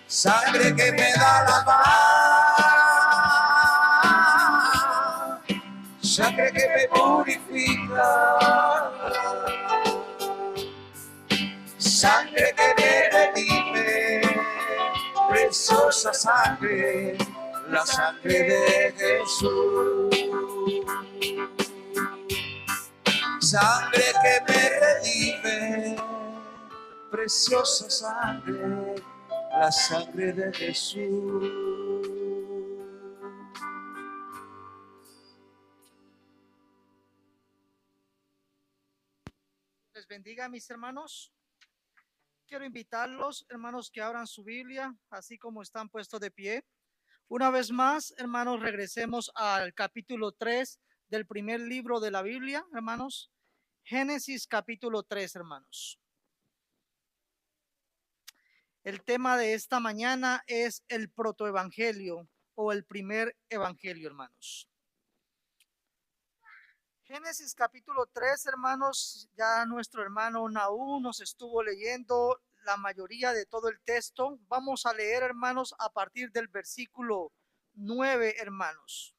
sangre que me da la paz, sangre que me purifica, sangre que me redime, preciosa sangre, la sangre de Jesús. Sangre que me redime, preciosa sangre, la sangre de Jesús. Les bendiga, mis hermanos. Quiero invitarlos, hermanos, que abran su Biblia, así como están puestos de pie. Una vez más, hermanos, regresemos al capítulo 3 del primer libro de la Biblia, hermanos. Génesis capítulo 3, hermanos. El tema de esta mañana es el protoevangelio o el primer evangelio, hermanos. Génesis capítulo 3, hermanos, ya nuestro hermano Naú nos estuvo leyendo la mayoría de todo el texto. Vamos a leer, hermanos, a partir del versículo 9, hermanos.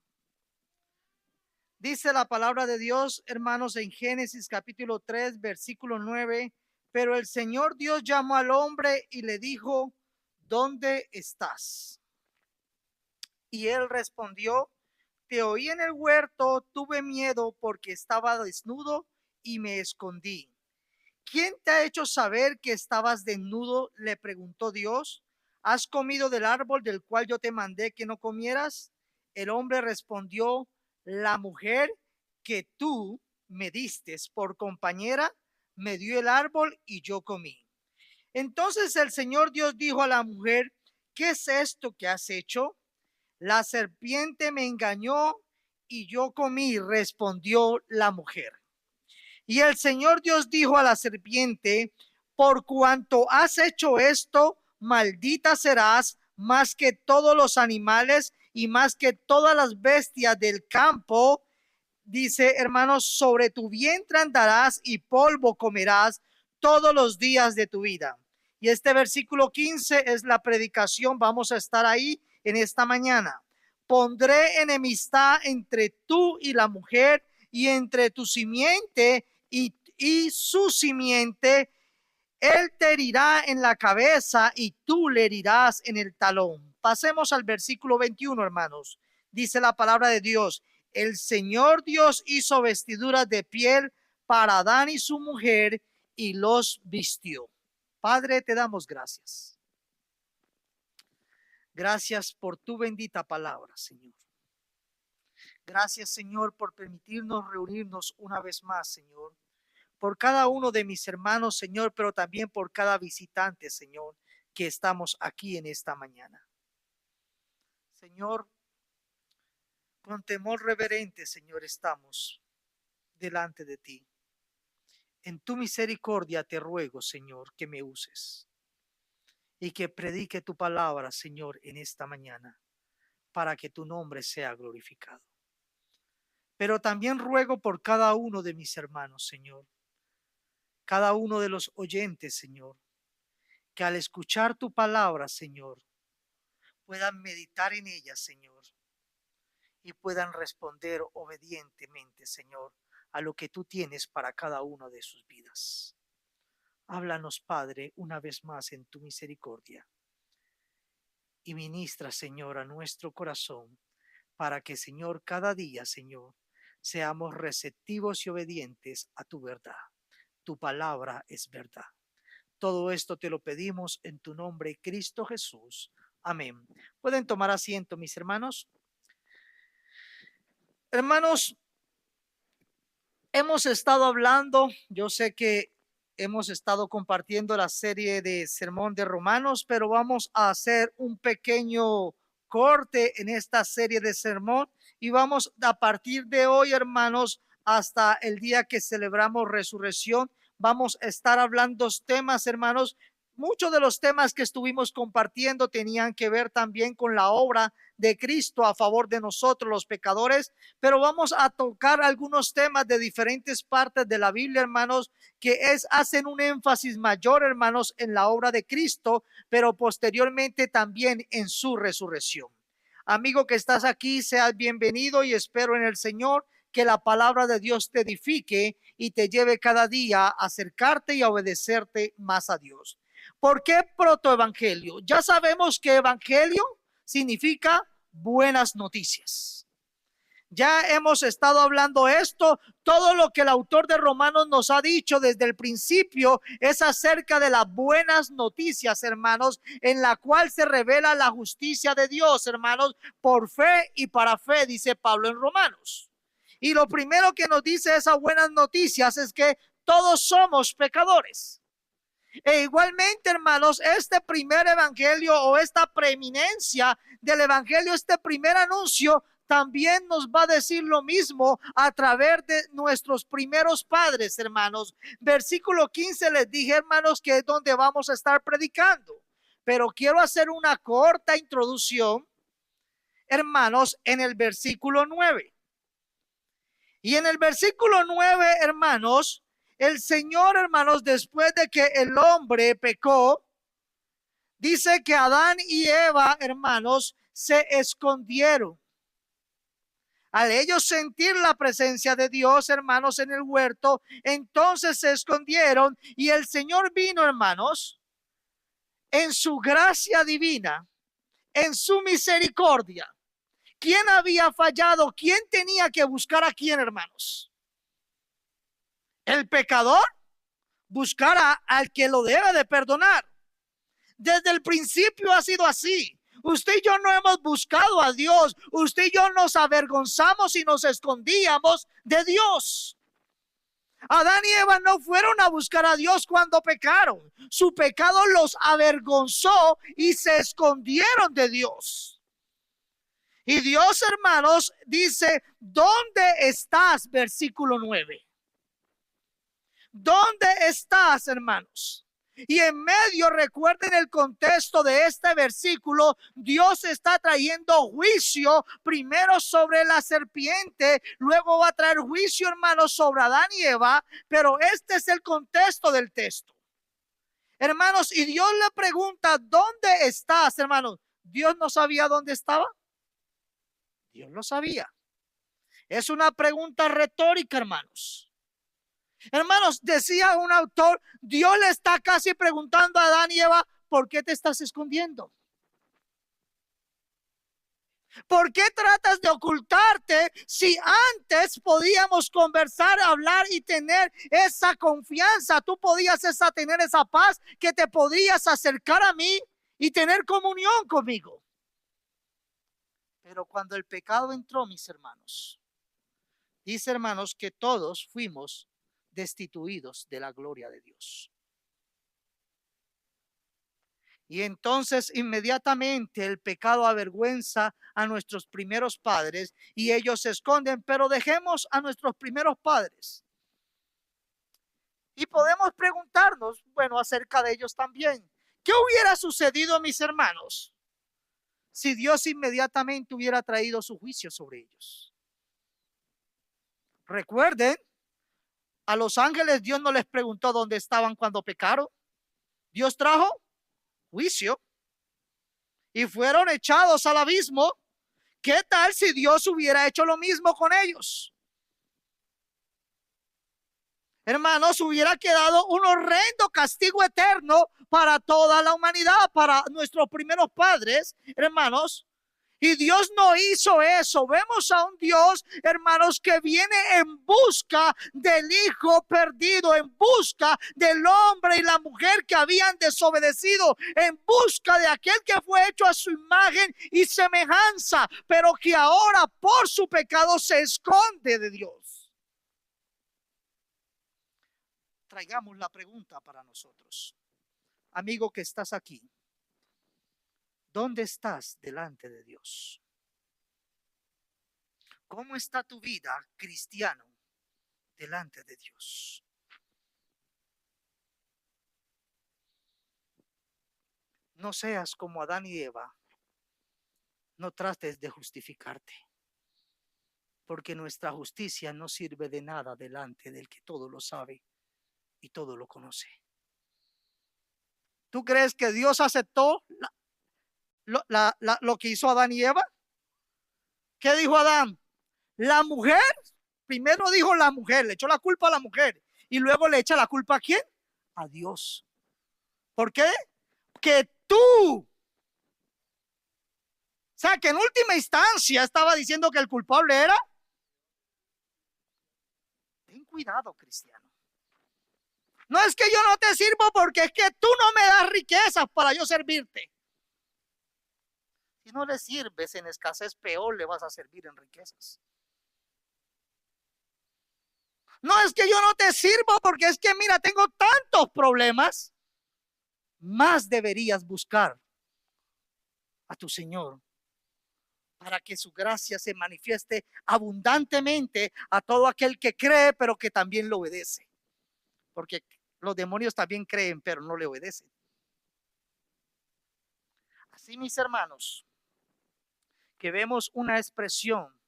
Dice la palabra de Dios, hermanos, en Génesis capítulo 3, versículo 9. Pero el Señor Dios llamó al hombre y le dijo, ¿dónde estás? Y él respondió, te oí en el huerto, tuve miedo porque estaba desnudo y me escondí. ¿Quién te ha hecho saber que estabas desnudo? Le preguntó Dios. ¿Has comido del árbol del cual yo te mandé que no comieras? El hombre respondió, la mujer que tú me diste por compañera me dio el árbol y yo comí. Entonces el Señor Dios dijo a la mujer, ¿qué es esto que has hecho? La serpiente me engañó y yo comí, respondió la mujer. Y el Señor Dios dijo a la serpiente, por cuanto has hecho esto, maldita serás más que todos los animales y más que todas las bestias del campo. Dice, hermanos, sobre tu vientre andarás y polvo comerás todos los días de tu vida. Y este versículo 15 es la predicación. Vamos a estar ahí en esta mañana. Pondré enemistad entre tú y la mujer y entre tu simiente y su simiente. Él te herirá en la cabeza y tú le herirás en el talón. Pasemos al versículo 21, hermanos. Dice la palabra de Dios. El Señor Dios hizo vestiduras de piel para Adán y su mujer y los vistió. Padre, te damos gracias. Gracias por tu bendita palabra, Señor. Gracias, Señor, por permitirnos reunirnos una vez más, Señor. Por cada uno de mis hermanos, Señor, pero también por cada visitante, Señor, que estamos aquí en esta mañana. Señor, con temor reverente, Señor, estamos delante de ti. En tu misericordia te ruego, Señor, que me uses y que predique tu palabra, Señor, en esta mañana, para que tu nombre sea glorificado. Pero también ruego por cada uno de mis hermanos, Señor, cada uno de los oyentes, Señor, que al escuchar tu palabra, Señor, puedan meditar en ella, Señor, y puedan responder obedientemente, Señor, a lo que tú tienes para cada una de sus vidas. Háblanos, Padre, una vez más en tu misericordia. Y ministra, Señor, a nuestro corazón, para que, Señor, cada día, Señor, seamos receptivos y obedientes a tu verdad. Tu palabra es verdad. Todo esto te lo pedimos en tu nombre, Cristo Jesús. Amén. ¿Pueden tomar asiento, mis hermanos? Hermanos, hemos estado hablando, yo sé que hemos estado compartiendo la serie de Sermón de Romanos, pero vamos a hacer un pequeño corte en esta serie de sermón y vamos a partir de hoy, hermanos, hasta el día que celebramos resurrección, vamos a estar hablando temas, hermanos, muchos de los temas que estuvimos compartiendo tenían que ver también con la obra de Cristo a favor de nosotros los pecadores, pero vamos a tocar algunos temas de diferentes partes de la Biblia, hermanos, que hacen un énfasis mayor, hermanos, en la obra de Cristo, pero posteriormente también en su resurrección. Amigo que estás aquí, seas bienvenido y espero en el Señor que la palabra de Dios te edifique y te lleve cada día a acercarte y a obedecerte más a Dios. ¿Por qué protoevangelio? Ya sabemos que evangelio significa buenas noticias. Ya hemos estado hablando esto, todo lo que el autor de Romanos nos ha dicho desde el principio es acerca de las buenas noticias, hermanos, en la cual se revela la justicia de Dios, hermanos, por fe y para fe, dice Pablo en Romanos. Y lo primero que nos dice esas buenas noticias es que todos somos pecadores. E igualmente, hermanos, este primer evangelio o esta preeminencia del evangelio, este primer anuncio, también nos va a decir lo mismo a través de nuestros primeros padres, hermanos. Versículo 15 les dije, hermanos, que es donde vamos a estar predicando. Pero quiero hacer una corta introducción, hermanos, en el versículo 9. Y en el versículo 9, hermanos, el Señor, hermanos, después de que el hombre pecó, dice que Adán y Eva, hermanos, se escondieron. Al ellos sentir la presencia de Dios, hermanos, en el huerto, entonces se escondieron y el Señor vino, hermanos, en su gracia divina, en su misericordia. ¿Quién había fallado? ¿Quién tenía que buscar a quién, hermanos? El pecador buscar al que lo debe de perdonar. Desde el principio ha sido así. Usted y yo no hemos buscado a Dios. Usted y yo nos avergonzamos y nos escondíamos de Dios. Adán y Eva no fueron a buscar a Dios cuando pecaron. Su pecado los avergonzó y se escondieron de Dios. Y Dios, hermanos, dice, ¿dónde estás? Versículo 9. ¿Dónde estás, hermanos? Y en medio, recuerden el contexto de este versículo, Dios está trayendo juicio primero sobre la serpiente, luego va a traer juicio, hermanos, sobre Adán y Eva, pero este es el contexto del texto. Hermanos, y Dios le pregunta, ¿dónde estás, hermanos? ¿Dios no sabía dónde estaba? Dios lo sabía. Es una pregunta retórica, hermanos. Hermanos, decía un autor, Dios le está casi preguntando a Adán y Eva, ¿por qué te estás escondiendo? ¿Por qué tratas de ocultarte si antes podíamos conversar, hablar y tener esa confianza? Tú podías tener esa paz, que te podías acercar a mí y tener comunión conmigo. Pero cuando el pecado entró, mis hermanos, dice, hermanos, que todos fuimos destituidos de la gloria de Dios. Y entonces inmediatamente el pecado avergüenza a nuestros primeros padres y ellos se esconden, pero dejemos a nuestros primeros padres. Y podemos preguntarnos, bueno, acerca de ellos también, ¿qué hubiera sucedido, mis hermanos, si Dios inmediatamente hubiera traído su juicio sobre ellos? Recuerden, a los ángeles Dios no les preguntó dónde estaban cuando pecaron. Dios trajo juicio y fueron echados al abismo. ¿Qué tal si Dios hubiera hecho lo mismo con ellos? Hermanos, hubiera quedado un horrendo castigo eterno para toda la humanidad, para nuestros primeros padres, hermanos. Y Dios no hizo eso. Vemos a un Dios, hermanos, que viene en busca del hijo perdido, en busca del hombre y la mujer que habían desobedecido, en busca de aquel que fue hecho a su imagen y semejanza, pero que ahora por su pecado se esconde de Dios. Traigamos la pregunta para nosotros. Amigo que estás aquí, ¿dónde estás delante de Dios? ¿Cómo está tu vida, cristiano, delante de Dios? No seas como Adán y Eva. No trates de justificarte, porque nuestra justicia no sirve de nada delante del que todo lo sabe y todo lo conoce. ¿Tú crees que Dios aceptó lo que hizo Adán y Eva? ¿Qué dijo Adán? La mujer, primero dijo la mujer, le echó la culpa a la mujer y luego le echa la culpa ¿a quién? A Dios. ¿Por qué? Que tú, o sea, que en última instancia estaba diciendo que el culpable era. Ten cuidado, cristiano. No es que yo no te sirvo porque es que tú no me das riquezas para yo servirte. Si no le sirves en escasez, peor le vas a servir en riquezas. No es que yo no te sirvo porque es que mira, tengo tantos problemas. Más deberías buscar a tu Señor para que su gracia se manifieste abundantemente a todo aquel que cree, pero que también lo obedece. Porque los demonios también creen, pero no le obedecen. Así, mis hermanos, que vemos una expresión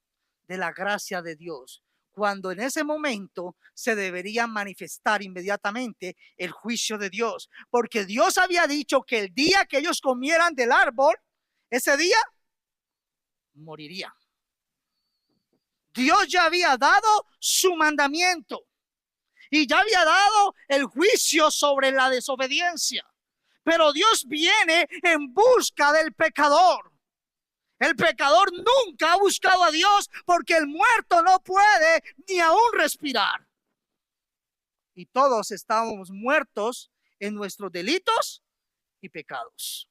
de la gracia de Dios, cuando en ese momento se debería manifestar inmediatamente el juicio de Dios, porque Dios había dicho que el día que ellos comieran del árbol, ese día morirían. Dios ya había dado su mandamiento y ya había dado el juicio sobre la desobediencia, pero Dios viene en busca del pecador. El pecador nunca ha buscado a Dios porque el muerto no puede ni aún respirar. Y todos estamos muertos en nuestros delitos y pecados.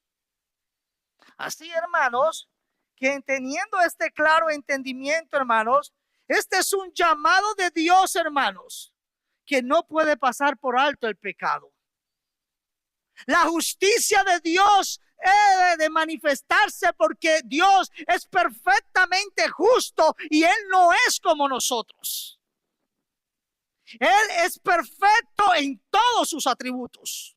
Así, hermanos, que teniendo este claro entendimiento, hermanos, este es un llamado de Dios, hermanos, que no puede pasar por alto el pecado. La justicia de Dios debe de manifestarse porque Dios es perfectamente justo y Él no es como nosotros. Él es perfecto en todos sus atributos.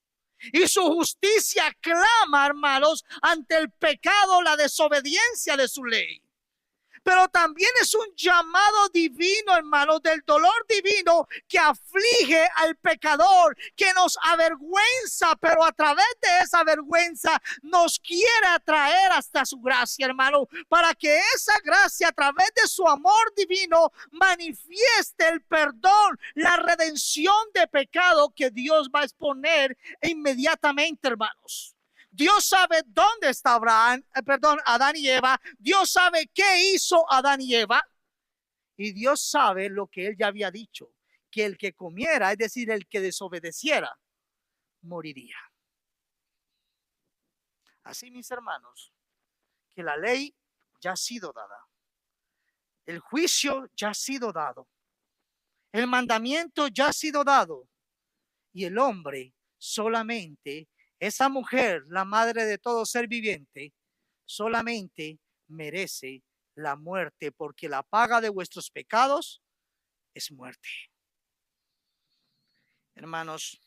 Y su justicia clama, hermanos, ante el pecado, la desobediencia de su ley. Pero también es un llamado divino, hermanos, del dolor divino que aflige al pecador, que nos avergüenza, pero a través de esa vergüenza nos quiere atraer hasta su gracia, hermano, para que esa gracia a través de su amor divino manifieste el perdón, la redención de pecado que Dios va a exponer inmediatamente, hermanos. Dios sabe dónde está Adán y Eva. Dios sabe qué hizo Adán y Eva. Y Dios sabe lo que Él ya había dicho, que el que comiera, es decir, el que desobedeciera, moriría. Así, mis hermanos, que la ley ya ha sido dada. El juicio ya ha sido dado. El mandamiento ya ha sido dado. Y el hombre solamente, esa mujer, la madre de todo ser viviente, solamente merece la muerte, porque la paga de vuestros pecados es muerte. Hermanos,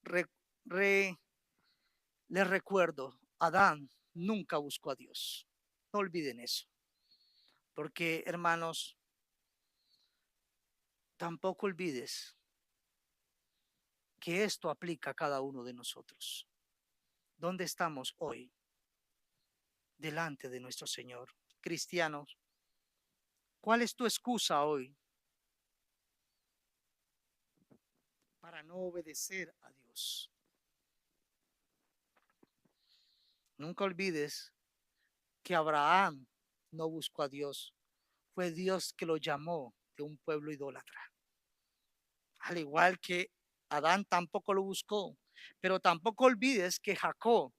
les recuerdo, Adán nunca buscó a Dios. No olviden eso. Porque, hermanos, tampoco olvides que esto aplica a cada uno de nosotros. ¿Dónde estamos hoy? Delante de nuestro Señor. Cristianos, ¿cuál es tu excusa hoy para no obedecer a Dios? Nunca olvides que Abraham no buscó a Dios. Fue Dios que lo llamó de un pueblo idólatra. Al igual que Adán tampoco lo buscó. Pero tampoco olvides que Jacob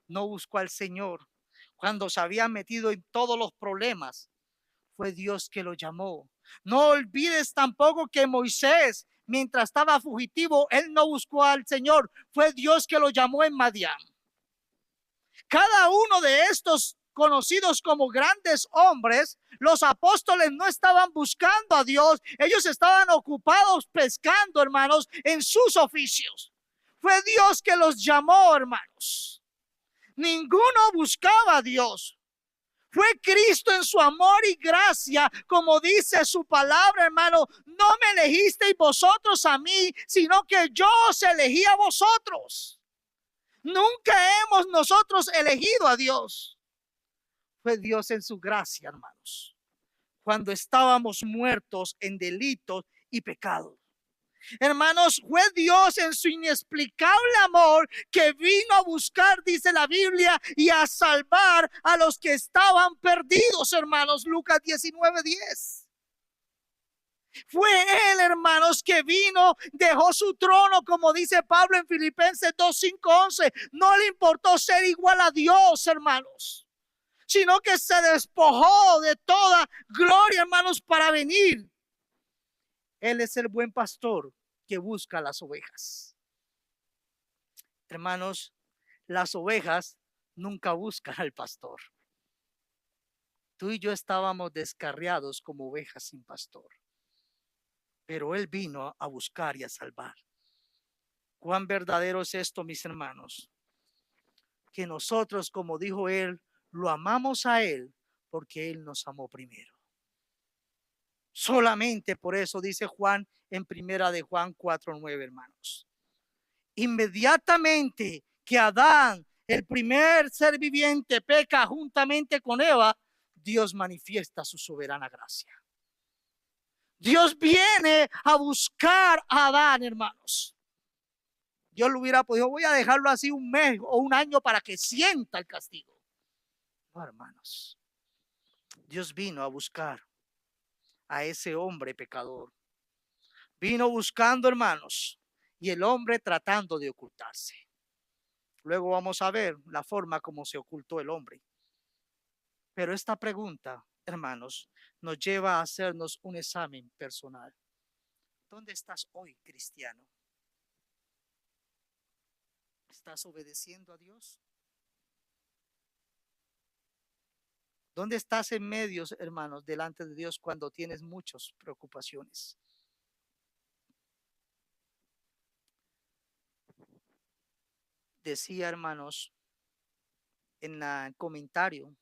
no buscó al Señor. Cuando se había metido en todos los problemas, fue Dios que lo llamó. No olvides tampoco que Moisés, mientras estaba fugitivo, él no buscó al Señor. Fue Dios que lo llamó en Madián. Cada uno de estos conocidos como grandes hombres, los apóstoles no estaban buscando a Dios, ellos estaban ocupados pescando, hermanos, en sus oficios. Fue Dios que los llamó, hermanos. Ninguno buscaba a Dios. Fue Cristo en su amor y gracia, como dice su palabra, hermano. No me elegisteis vosotros a mí, sino que yo os elegí a vosotros. Nunca hemos nosotros elegido a Dios. Fue Dios en su gracia, hermanos, cuando estábamos muertos en delitos y pecados. Hermanos, fue Dios en su inexplicable amor que vino a buscar, dice la Biblia, y a salvar a los que estaban perdidos, hermanos. Lucas 19:10. Fue Él, hermanos, que vino, dejó su trono, como dice Pablo en Filipenses 2:5-11. No le importó ser igual a Dios, hermanos, sino que se despojó de toda gloria, hermanos, para venir. Él es el buen pastor que busca las ovejas. Hermanos, las ovejas nunca buscan al pastor. Tú y yo estábamos descarriados como ovejas sin pastor, pero Él vino a buscar y a salvar. Cuán verdadero es esto, mis hermanos, que nosotros, como dijo Él, lo amamos a Él porque Él nos amó primero. Solamente por eso dice Juan en primera de Juan 4:9, hermanos. Inmediatamente que Adán, el primer ser viviente, peca juntamente con Eva, Dios manifiesta su soberana gracia. Dios viene a buscar a Adán, hermanos. Dios lo hubiera podido, voy a dejarlo así un mes o un año para que sienta el castigo. No, hermanos. Dios vino a buscar a ese hombre pecador. Vino buscando, hermanos, y el hombre tratando de ocultarse. Luego vamos a ver la forma como se ocultó el hombre. Pero esta pregunta, hermanos, nos lleva a hacernos un examen personal. ¿Dónde estás hoy, cristiano? ¿Estás obedeciendo a Dios? ¿Dónde estás en medios, hermanos, delante de Dios cuando tienes muchas preocupaciones? Decía, hermanos, en el comentario,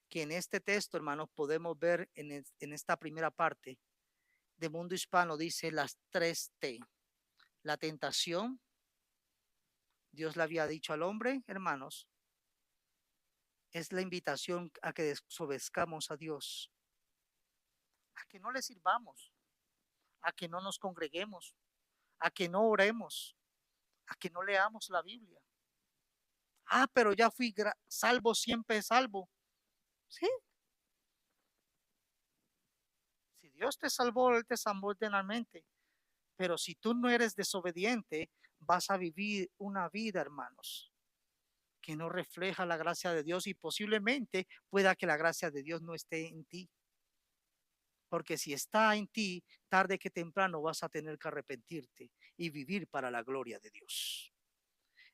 que en este texto, hermanos, podemos ver en esta primera parte de Mundo Hispano, dice las 3 T. La tentación, Dios le había dicho al hombre, hermanos, es la invitación a que desobedezcamos a Dios, a que no le sirvamos, a que no nos congreguemos, a que no oremos, a que no leamos la Biblia. Pero ya fui salvo, siempre salvo. Sí. Si Dios te salvó, Él te salvó eternamente. Pero si tú no eres desobediente, vas a vivir una vida, hermanos, que no refleja la gracia de Dios, y posiblemente pueda que la gracia de Dios no esté en ti. Porque si está en ti, tarde que temprano vas a tener que arrepentirte y vivir para la gloria de Dios.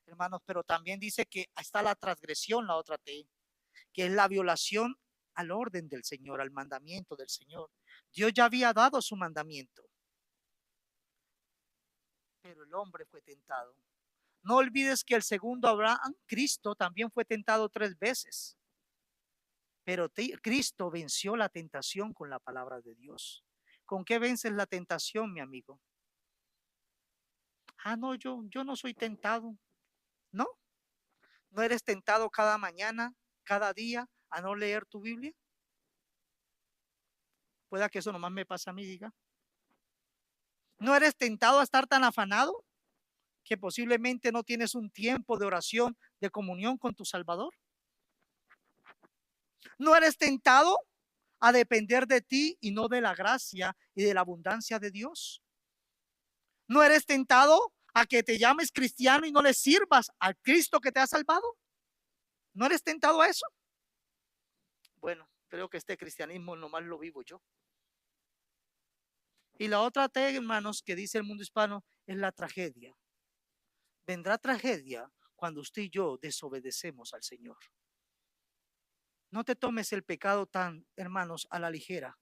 Hermanos, pero también dice que está la transgresión, la otra T, que es la violación al orden del Señor, al mandamiento del Señor. Dios ya había dado su mandamiento, pero el hombre fue tentado. No olvides que el segundo Abraham, Cristo, también fue tentado 3 veces. Pero Cristo venció la tentación con la palabra de Dios. ¿Con qué vences la tentación, mi amigo? No, yo no soy tentado. No, no eres tentado cada mañana, cada día a no leer tu Biblia. Pueda que eso nomás me pase a mí, diga. ¿No eres tentado a estar tan afanado que posiblemente no tienes un tiempo de oración, de comunión con tu Salvador? ¿No eres tentado a depender de ti y no de la gracia y de la abundancia de Dios? ¿No eres tentado a que te llames cristiano y no le sirvas al Cristo que te ha salvado? ¿No eres tentado a eso? Bueno, creo que este cristianismo nomás lo vivo yo. Y la otra T, hermanos, que dice el Mundo Hispano, es la tragedia. Vendrá tragedia cuando usted y yo desobedecemos al Señor. No te tomes el pecado tan, hermanos, a la ligera.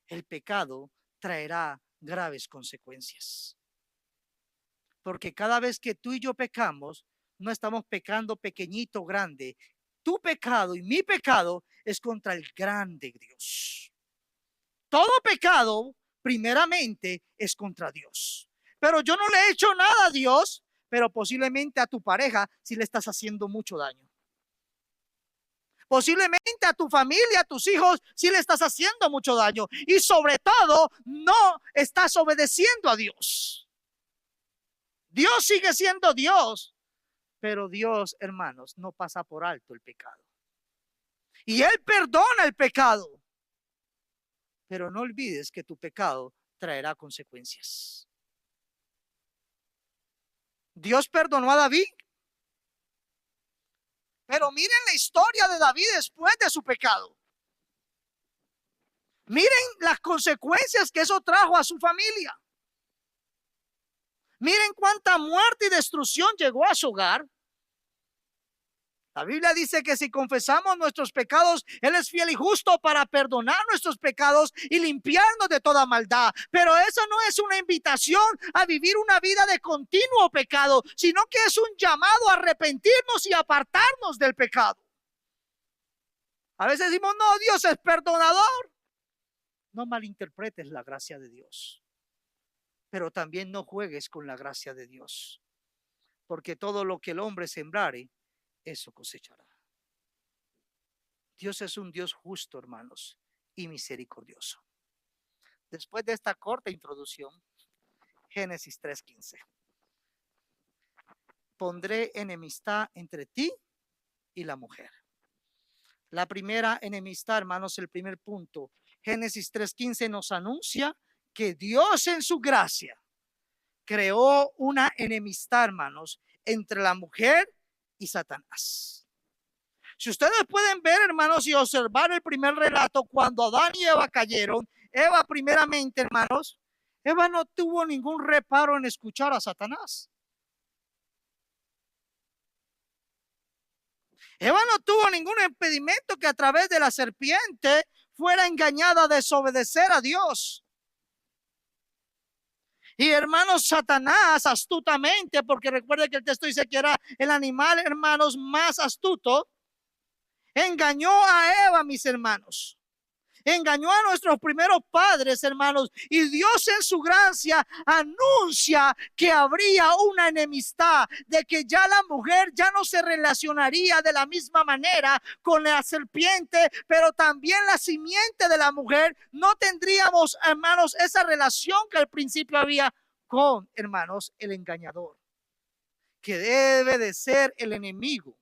El pecado traerá graves consecuencias. Porque cada vez que tú y yo pecamos, no estamos pecando pequeñito o grande. Tu pecado y mi pecado es contra el grande Dios. Todo pecado, primeramente, es contra Dios. Pero yo no le he hecho nada a Dios, pero posiblemente a tu pareja sí le estás haciendo mucho daño. Posiblemente a tu familia, a tus hijos, sí le estás haciendo mucho daño. Y sobre todo, no estás obedeciendo a Dios. Dios sigue siendo Dios, pero Dios, hermanos, no pasa por alto el pecado. Y Él perdona el pecado. Pero no olvides que tu pecado traerá consecuencias. Dios perdonó a David. Pero miren la historia de David después de su pecado. Miren las consecuencias que eso trajo a su familia. Miren cuánta muerte y destrucción llegó a su hogar. La Biblia dice que si confesamos nuestros pecados, Él es fiel y justo para perdonar nuestros pecados y limpiarnos de toda maldad. Pero eso no es una invitación a vivir una vida de continuo pecado, sino que es un llamado a arrepentirnos y apartarnos del pecado. A veces decimos, no, Dios es perdonador. No malinterpretes la gracia de Dios, pero también no juegues con la gracia de Dios, porque todo lo que el hombre sembrare, eso cosechará. Dios es un Dios justo, hermanos, y misericordioso. Después de esta corta introducción, Génesis 3:15. Pondré enemistad entre ti y la mujer. La primera enemistad, hermanos, el primer punto. Génesis 3:15 nos anuncia que Dios en su gracia creó una enemistad, hermanos, entre la mujer y Satanás. Si ustedes pueden ver, hermanos, y observar el primer relato, cuando Adán y Eva cayeron, Eva primeramente, hermanos, Eva no tuvo ningún reparo en escuchar a Satanás. Eva no tuvo ningún impedimento que a través de la serpiente fuera engañada a desobedecer a Dios. Y hermanos, Satanás astutamente, porque recuerde que el texto dice que era el animal, hermanos, más astuto, engañó a Eva, mis hermanos. Engañó a nuestros primeros padres, hermanos, y Dios en su gracia anuncia que habría una enemistad, de que ya la mujer ya no se relacionaría de la misma manera con la serpiente, pero también la simiente de la mujer no tendríamos, hermanos, esa relación que al principio había con, hermanos, el engañador, que debe de ser el enemigo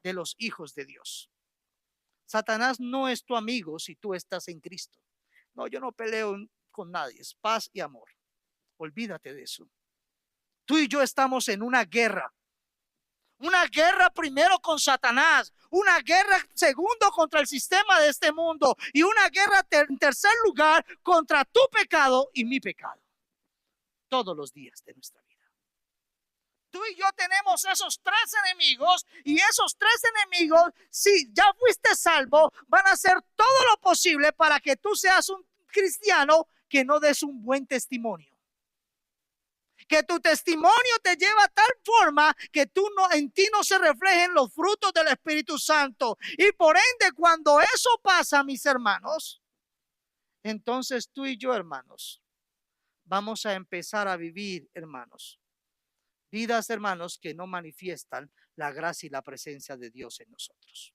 de los hijos de Dios. Satanás no es tu amigo si tú estás en Cristo. No, yo no peleo con nadie, es paz y amor. Olvídate de eso. Tú y yo estamos en una guerra. Una guerra primero con Satanás, una guerra segundo contra el sistema de este mundo y una guerra en tercer lugar contra tu pecado y mi pecado. Todos los días de nuestra vida. Tú y yo tenemos esos tres enemigos, y esos tres enemigos, si ya fuiste salvo, van a hacer todo lo posible para que tú seas un cristiano que no des un buen testimonio. Que tu testimonio te lleva a tal forma que en ti no se reflejen los frutos del Espíritu Santo. Y por ende, cuando eso pasa, mis hermanos, entonces tú y yo, hermanos, vamos a empezar a vivir, hermanos, vidas, hermanos, que no manifiestan la gracia y la presencia de Dios en nosotros.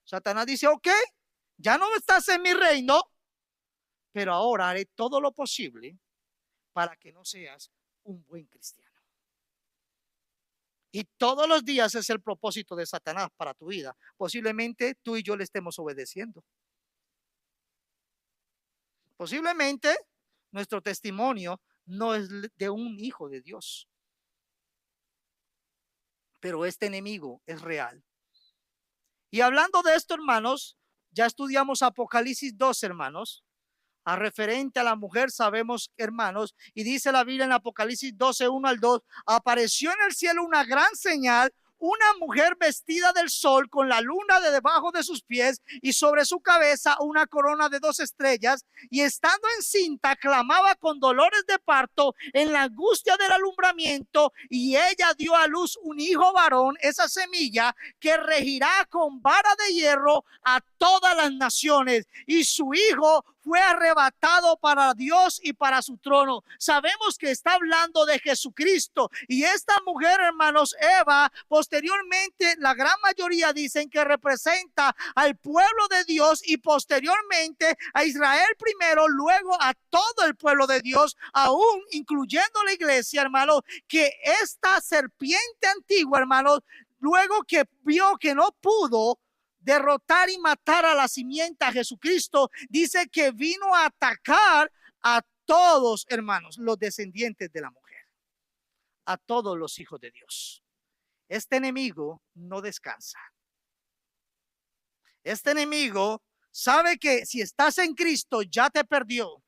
Satanás dice, ok, ya no estás en mi reino, pero ahora haré todo lo posible para que no seas un buen cristiano. Y todos los días es el propósito de Satanás para tu vida. Posiblemente tú y yo le estemos obedeciendo. Posiblemente nuestro testimonio no es de un hijo de Dios. Pero este enemigo es real. Y hablando de esto, hermanos, ya estudiamos Apocalipsis 2, hermanos. A referente a la mujer sabemos, hermanos, y dice la Biblia en Apocalipsis 12, 1 al 2, apareció en el cielo una gran señal, una mujer vestida del sol con la luna de debajo de sus pies y sobre su cabeza una corona de 2 estrellas, y estando encinta clamaba con dolores de parto en la angustia del alumbramiento, y ella dio a luz un hijo varón, esa semilla que regirá con vara de hierro a todas las naciones, y su hijo fue arrebatado para Dios y para su trono. Sabemos que está hablando de Jesucristo, y esta mujer, hermanos, Eva, posteriormente la gran mayoría dicen que representa al pueblo de Dios, y posteriormente a Israel primero, luego a todo el pueblo de Dios, aún incluyendo la iglesia, hermanos, que esta serpiente antigua, hermanos, luego que vio que no pudo derrotar y matar a la simiente, a Jesucristo, dice que vino a atacar a todos, hermanos, los descendientes de la mujer, a todos los hijos de Dios. Este enemigo no descansa. Este enemigo sabe que si estás en Cristo ya te perdió,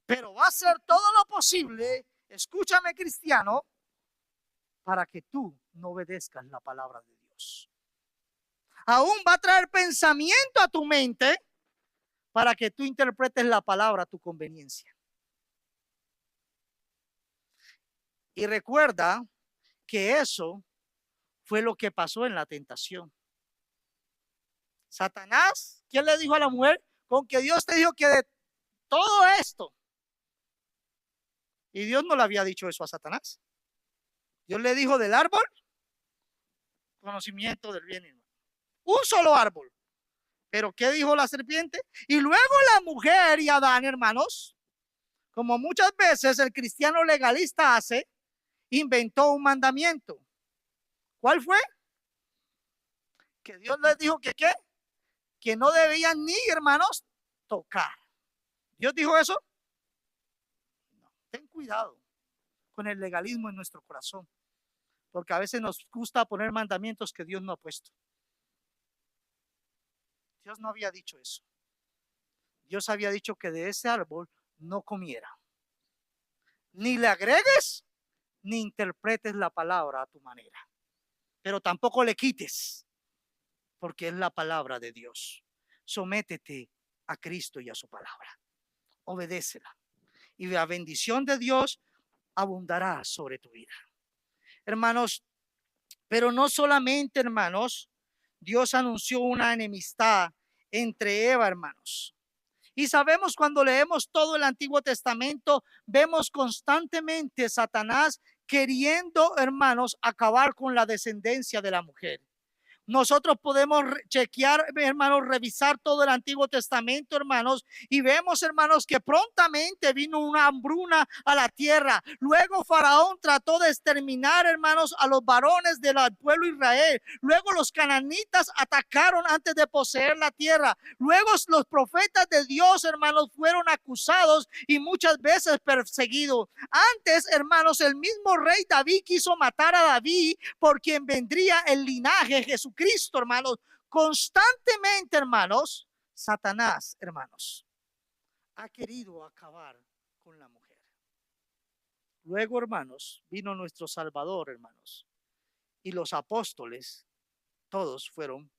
pero va a hacer todo lo posible, escúchame, cristiano, para que tú no obedezcas la palabra de Dios. Aún va a traer pensamiento a tu mente para que tú interpretes la palabra a tu conveniencia. Y recuerda que eso fue lo que pasó en la tentación. Satanás, ¿quién le dijo a la mujer? Con que Dios te dijo que de todo esto. Y Dios no le había dicho eso a Satanás. Dios le dijo del árbol, conocimiento del bien y del mal. Un solo árbol. Pero ¿qué dijo la serpiente? Y luego la mujer y Adán, hermanos, como muchas veces el cristiano legalista hace, inventó un mandamiento. ¿Cuál fue? Que Dios les dijo que ¿qué? Que no debían ni, hermanos, tocar. ¿Dios dijo eso? No. Ten cuidado con el legalismo en nuestro corazón, porque a veces nos gusta poner mandamientos que Dios no ha puesto. Dios no había dicho eso. Dios había dicho que de ese árbol no comiera. Ni le agregues, ni interpretes la palabra a tu manera. Pero tampoco le quites, porque es la palabra de Dios. Sométete a Cristo y a su palabra. Obedécela. Y la bendición de Dios abundará sobre tu vida. Hermanos, pero no solamente, hermanos, Dios anunció una enemistad entre Eva, hermanos. Y sabemos, cuando leemos todo el Antiguo Testamento, vemos constantemente Satanás queriendo, hermanos, acabar con la descendencia de la mujer. Nosotros podemos chequear, hermanos, revisar todo el Antiguo Testamento, hermanos, y vemos, hermanos, que prontamente vino una hambruna a la tierra. Luego Faraón trató de exterminar, hermanos, a los varones del pueblo Israel. Luego los cananitas atacaron antes de poseer la tierra. Luego los profetas de Dios, hermanos, fueron acusados y muchas veces perseguidos. Antes, hermanos, el mismo rey David quiso matar a David, por quien vendría el linaje Jesucristo, hermanos. Constantemente, hermanos, Satanás, hermanos, ha querido acabar con la mujer. Luego, hermanos, vino nuestro Salvador, hermanos, y los apóstoles, todos fueron,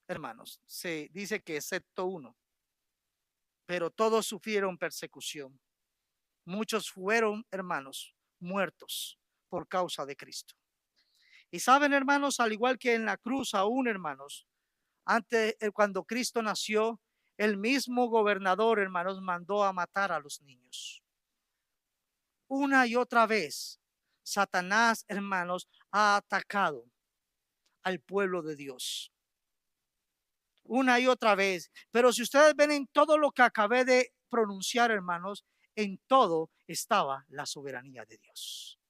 hermanos, se dice que excepto uno, pero todos sufrieron persecución. Muchos fueron, hermanos, muertos por causa de Cristo. Y saben, hermanos, al igual que en la cruz, aún, hermanos, antes, cuando Cristo nació, el mismo gobernador, hermanos, mandó a matar a los niños. Una y otra vez, Satanás, hermanos, ha atacado al pueblo de Dios. Una y otra vez. Pero si ustedes ven en todo lo que acabé de pronunciar, hermanos, en todo estaba la soberanía de Dios.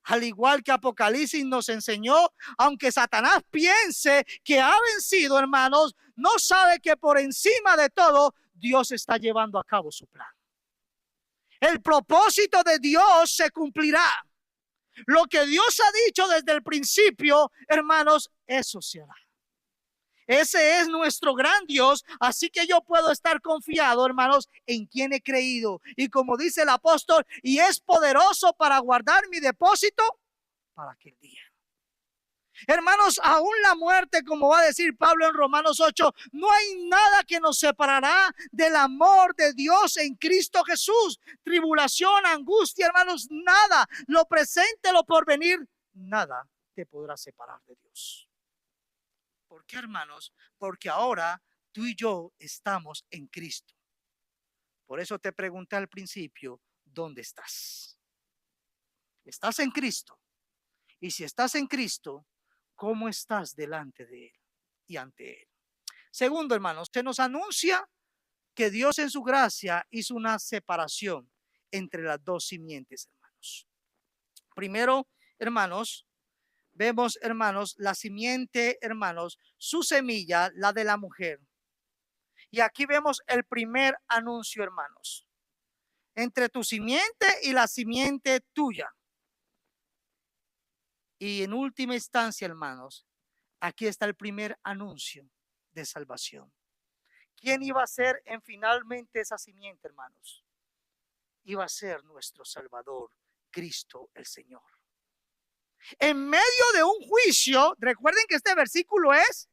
Al igual que Apocalipsis nos enseñó, aunque Satanás piense que ha vencido, hermanos, no sabe que por encima de todo Dios está llevando a cabo su plan. El propósito de Dios se cumplirá. Lo que Dios ha dicho desde el principio, hermanos, eso se hará. Ese es nuestro gran Dios, así que yo puedo estar confiado, hermanos, en quien he creído. Y como dice el apóstol, y es poderoso para guardar mi depósito para aquel día. Hermanos, aún la muerte, como va a decir Pablo en Romanos 8, no hay nada que nos separará del amor de Dios en Cristo Jesús. Tribulación, angustia, hermanos, nada. Lo presente, lo porvenir, nada te podrá separar de Dios. ¿Por qué, hermanos? Porque ahora tú y yo estamos en Cristo. Por eso te pregunté al principio, ¿dónde estás? ¿Estás en Cristo? Y si estás en Cristo, ¿cómo estás delante de Él y ante Él? Segundo, hermanos, se nos anuncia que Dios en su gracia hizo una separación entre las dos simientes, hermanos. Primero, hermanos, vemos, hermanos, la simiente, hermanos, su semilla, la de la mujer. Y aquí vemos el primer anuncio, hermanos. Entre tu simiente y la simiente tuya. Y en última instancia, hermanos, aquí está el primer anuncio de salvación. ¿Quién iba a ser en finalmente esa simiente, hermanos? Iba a ser nuestro Salvador, Cristo el Señor. En medio de un juicio, recuerden que este versículo es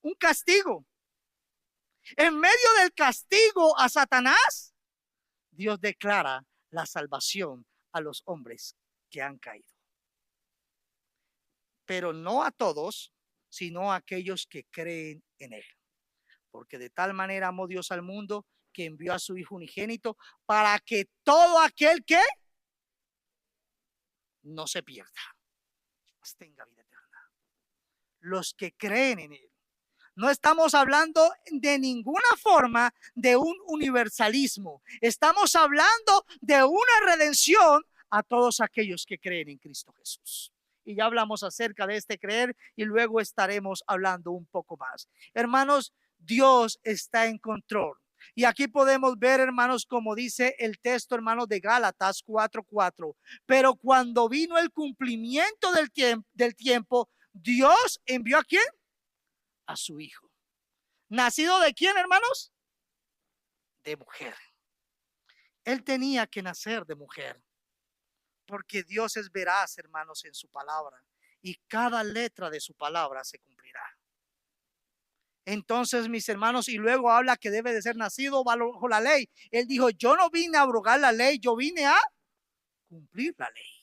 un castigo. En medio del castigo a Satanás, Dios declara la salvación a los hombres que han caído. Pero no a todos, sino a aquellos que creen en Él. Porque de tal manera amó Dios al mundo que envió a su Hijo unigénito para que todo aquel que no se pierda, pues tenga vida eterna. Los que creen en Él. No estamos hablando de ninguna forma de un universalismo. Estamos hablando de una redención a todos aquellos que creen en Cristo Jesús. Y ya hablamos acerca de este creer y luego estaremos hablando un poco más. Hermanos, Dios está en control. Y aquí podemos ver, hermanos, como dice el texto, hermanos, de Gálatas 4:4. Pero cuando vino el cumplimiento del tiempo, Dios envió ¿a quién? A su Hijo. ¿Nacido de quién, hermanos? De mujer. Él tenía que nacer de mujer. Porque Dios es veraz, hermanos, en su palabra. Y cada letra de su palabra se cumplirá. Entonces, mis hermanos, y luego habla que debe de ser nacido bajo la ley. Él dijo, yo no vine a abrogar la ley, yo vine a cumplir la ley.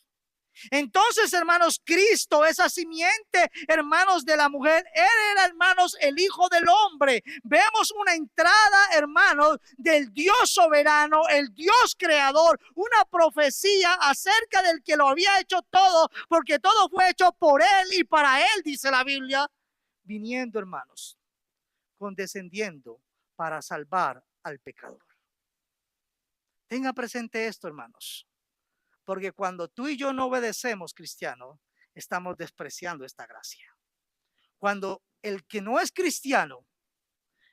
Entonces, hermanos, Cristo, esa simiente, hermanos, de la mujer, él era, hermanos, el Hijo del Hombre. Vemos una entrada, hermanos, del Dios soberano, el Dios creador, una profecía acerca del que lo había hecho todo, porque todo fue hecho por él y para él, dice la Biblia, viniendo, hermanos, condescendiendo para salvar al pecador. Tenga presente esto, hermanos. Porque cuando tú y yo no obedecemos, cristiano, estamos despreciando esta gracia. Cuando el que no es cristiano,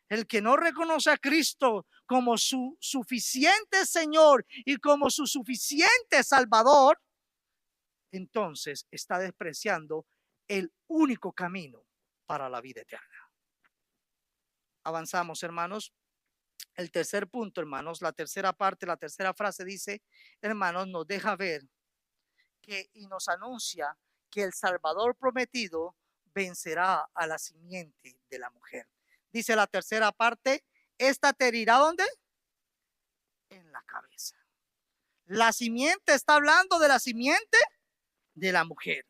el que no reconoce a Cristo como su suficiente Señor y como su suficiente Salvador, entonces está despreciando el único camino para la vida eterna. Avanzamos, hermanos. El tercer punto, hermanos, la tercera parte, la tercera frase dice, hermanos, nos deja ver que y nos anuncia que el Salvador prometido vencerá a la simiente de la mujer. Dice la tercera parte, esta te herirá ¿dónde? En la cabeza. La simiente está hablando de la simiente de la mujer.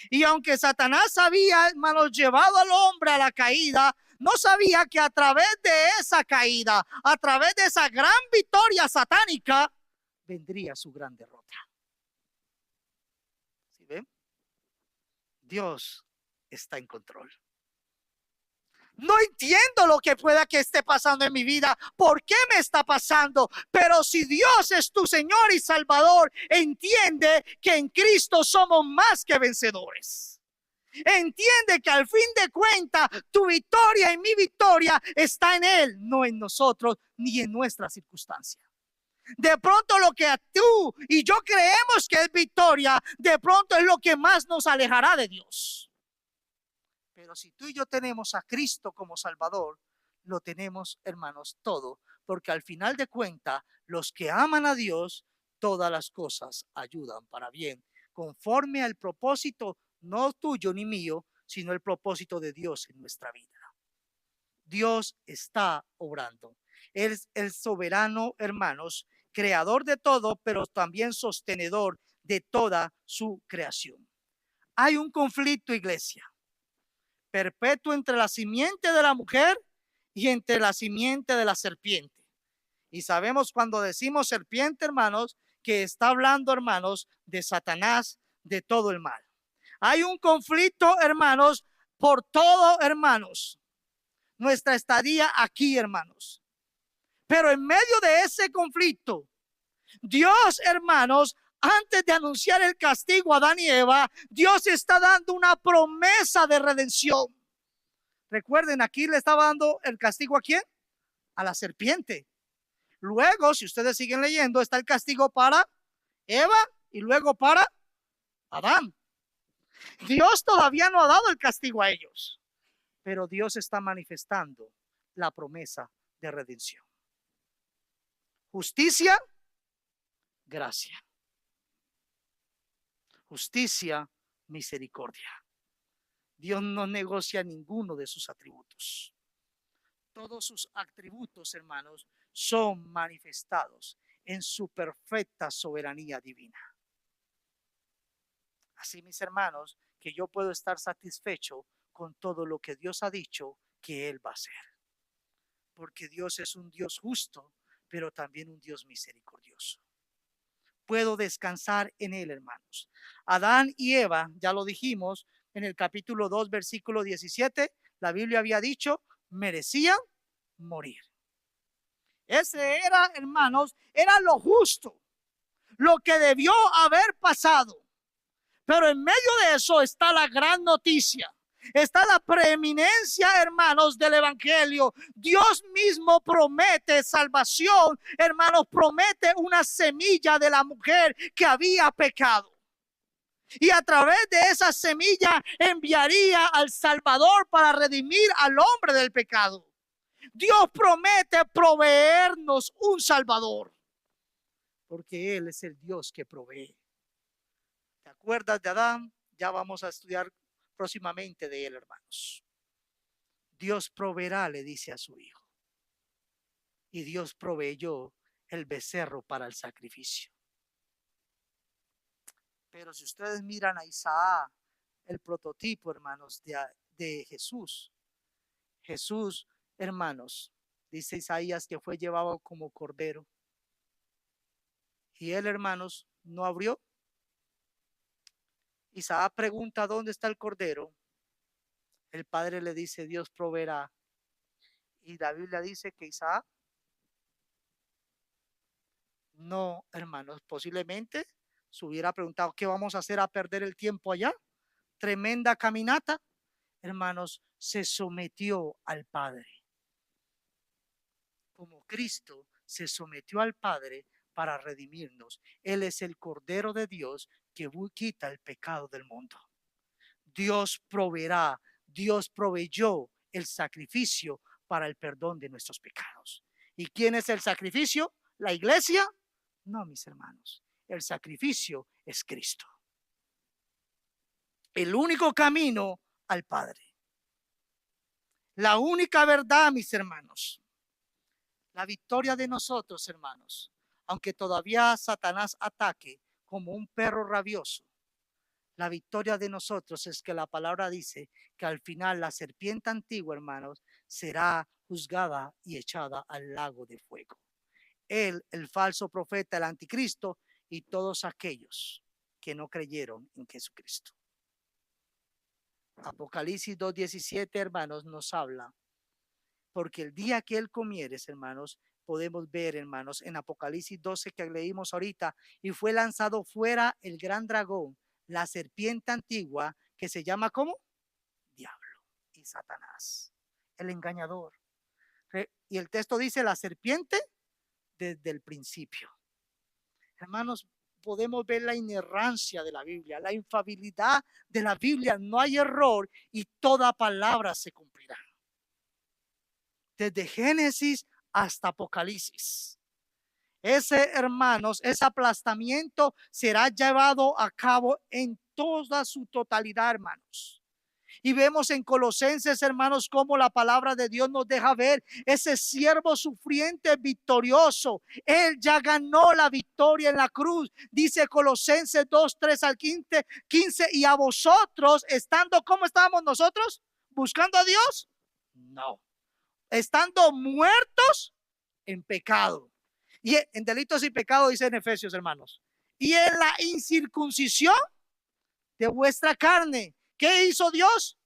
Y aunque Satanás había, hermanos, llevado al hombre a la caída, no sabía que a través de esa caída, a través de esa gran victoria satánica, vendría su gran derrota. ¿Sí ven? Dios está en control. No entiendo lo que pueda que esté pasando en mi vida, por qué me está pasando, pero si Dios es tu Señor y Salvador, entiende que en Cristo somos más que vencedores. Entiende que al fin de cuentas tu victoria y mi victoria está en Él, no en nosotros ni en nuestra circunstancia. De pronto lo que tú y yo creemos que es victoria, de pronto es lo que más nos alejará de Dios. Pero si tú y yo tenemos a Cristo como Salvador, lo tenemos, hermanos, todo, porque al final de cuentas, los que aman a Dios, todas las cosas ayudan para bien, conforme al propósito, no tuyo ni mío, sino el propósito de Dios en nuestra vida. Dios está obrando. Él es el soberano, hermanos, creador de todo, pero también sostenedor de toda su creación. Hay un conflicto, iglesia, perpetuo entre la simiente de la mujer y entre la simiente de la serpiente. Y sabemos cuando decimos serpiente, hermanos, que está hablando, hermanos, de Satanás, de todo el mal. Hay un conflicto, hermanos, por todo, hermanos, nuestra estadía aquí, hermanos. Pero en medio de ese conflicto, Dios, hermanos, antes de anunciar el castigo a Adán y Eva, Dios está dando una promesa de redención. Recuerden, aquí le estaba dando el castigo ¿a quién? A la serpiente. Luego, si ustedes siguen leyendo, está el castigo para Eva y luego para Adán. Dios todavía no ha dado el castigo a ellos, pero Dios está manifestando la promesa de redención. Justicia, gracia. Justicia, misericordia. Dios no negocia ninguno de sus atributos. Todos sus atributos, hermanos, son manifestados en su perfecta soberanía divina. Así, mis hermanos, que yo puedo estar satisfecho con todo lo que Dios ha dicho que Él va a hacer. Porque Dios es un Dios justo, pero también un Dios misericordioso. Puedo descansar en Él, hermanos. Adán y Eva, ya lo dijimos en el capítulo 2, versículo 17, la Biblia había dicho, merecían morir. Ese era, hermanos, era lo justo, lo que debió haber pasado. Pero en medio de eso está la gran noticia. Está la preeminencia, hermanos, del evangelio. Dios mismo promete salvación, hermanos, promete una semilla de la mujer que había pecado. Y a través de esa semilla enviaría al Salvador para redimir al hombre del pecado. Dios promete proveernos un Salvador, porque Él es el Dios que provee. ¿Te acuerdas de Adán? Ya vamos a estudiar próximamente de él, hermanos. Dios proveerá, le dice a su hijo. Y Dios proveyó el becerro para el sacrificio. Pero si ustedes miran a Isaac, el prototipo, hermanos, de Jesús. Jesús, hermanos, dice Isaías que fue llevado como cordero. Y él, hermanos, no abrió. Isaac pregunta, ¿dónde está el cordero? El padre le dice, Dios proveerá. Y la Biblia dice que Isaac no, hermanos, posiblemente se hubiera preguntado, ¿qué vamos a hacer a perder el tiempo allá? Tremenda caminata. Hermanos, se sometió al Padre. Como Cristo se sometió al Padre para redimirnos. Él es el Cordero de Dios que quita el pecado del mundo. Dios proveerá, Dios proveyó el sacrificio para el perdón de nuestros pecados. ¿Y quién es el sacrificio? ¿La iglesia? No, mis hermanos. El sacrificio es Cristo. El único camino al Padre. La única verdad, mis hermanos. La victoria de nosotros, hermanos, aunque todavía Satanás ataque como un perro rabioso, la victoria de nosotros es que la palabra dice que al final la serpiente antigua, hermanos, será juzgada y echada al lago de fuego. Él, el falso profeta, el anticristo y todos aquellos que no creyeron en Jesucristo. Apocalipsis 2:17, hermanos, nos habla, porque el día que él comieres, hermanos, podemos ver, hermanos, en Apocalipsis 12 que leímos ahorita, y fue lanzado fuera el gran dragón, la serpiente antigua, que se llama ¿cómo? Diablo y Satanás, el engañador. Y el texto dice la serpiente desde el principio. Hermanos, podemos ver la inerrancia de la Biblia, la infalibilidad de la Biblia. No hay error y toda palabra se cumplirá. Desde Génesis hasta Apocalipsis. Ese, hermanos, ese aplastamiento será llevado a cabo en toda su totalidad, hermanos. Y vemos en Colosenses, hermanos, cómo la palabra de Dios nos deja ver ese siervo sufriente victorioso. Él ya ganó la victoria en la cruz. Dice Colosenses 2, 3 al 15, y a vosotros, estando, ¿cómo estábamos nosotros? ¿Buscando a Dios? No. Estando muertos en pecado. Y en delitos y pecados, dice en Efesios, hermanos. Y en la incircuncisión de vuestra carne. ¿Qué hizo Dios?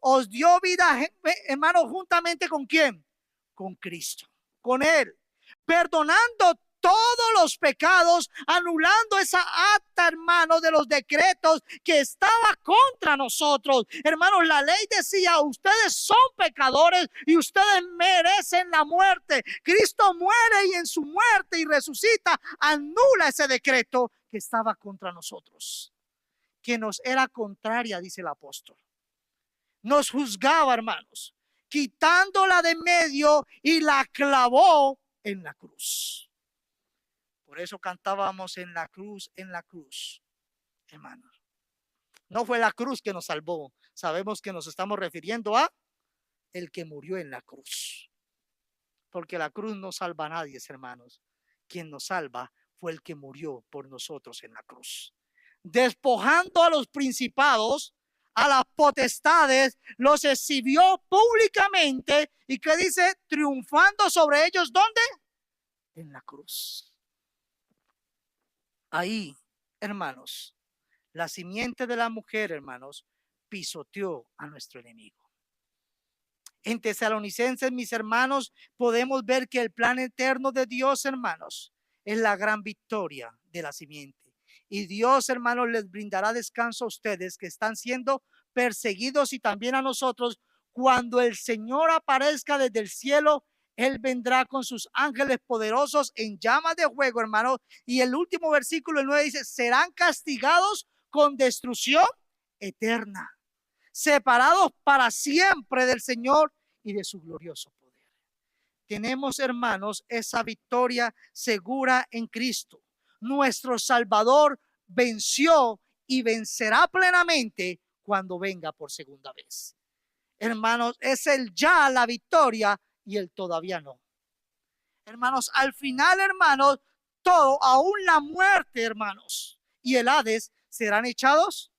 Os dio vida, hermano, juntamente con quién? Con Cristo, con Él, perdonando todos los pecados, anulando esa acta, hermano, de los decretos que estaba contra nosotros. Hermanos, la ley decía, ustedes son pecadores y ustedes merecen la muerte. Cristo muere y en su muerte y resucita, anula ese decreto que estaba contra nosotros, que nos era contraria, dice el apóstol. Nos juzgaba, hermanos, quitándola de medio y la clavó en la cruz. Por eso cantábamos en la cruz, hermanos. No fue la cruz que nos salvó. Sabemos que nos estamos refiriendo a el que murió en la cruz. Porque la cruz no salva a nadie, hermanos. Quien nos salva fue el que murió por nosotros en la cruz. Despojando a los principados, a las potestades, los exhibió públicamente. ¿Y qué dice? Triunfando sobre ellos, ¿dónde? En la cruz. Ahí, hermanos, la simiente de la mujer, hermanos, pisoteó a nuestro enemigo. En Tesalonicenses, mis hermanos, podemos ver que el plan eterno de Dios, hermanos, es la gran victoria de la simiente. Y Dios, hermanos, les brindará descanso a ustedes que están siendo perseguidos y también a nosotros. Cuando el Señor aparezca desde el cielo, Él vendrá con sus ángeles poderosos en llamas de fuego, hermanos. Y el último versículo, el 9, dice, serán castigados con destrucción eterna, separados para siempre del Señor y de su glorioso poder. Tenemos, hermanos, esa victoria segura en Cristo. Nuestro Salvador venció y vencerá plenamente cuando venga por segunda vez. Hermanos, es el ya la victoria y el todavía no. Hermanos, al final, hermanos, todo, aún la muerte, hermanos, y el Hades serán echados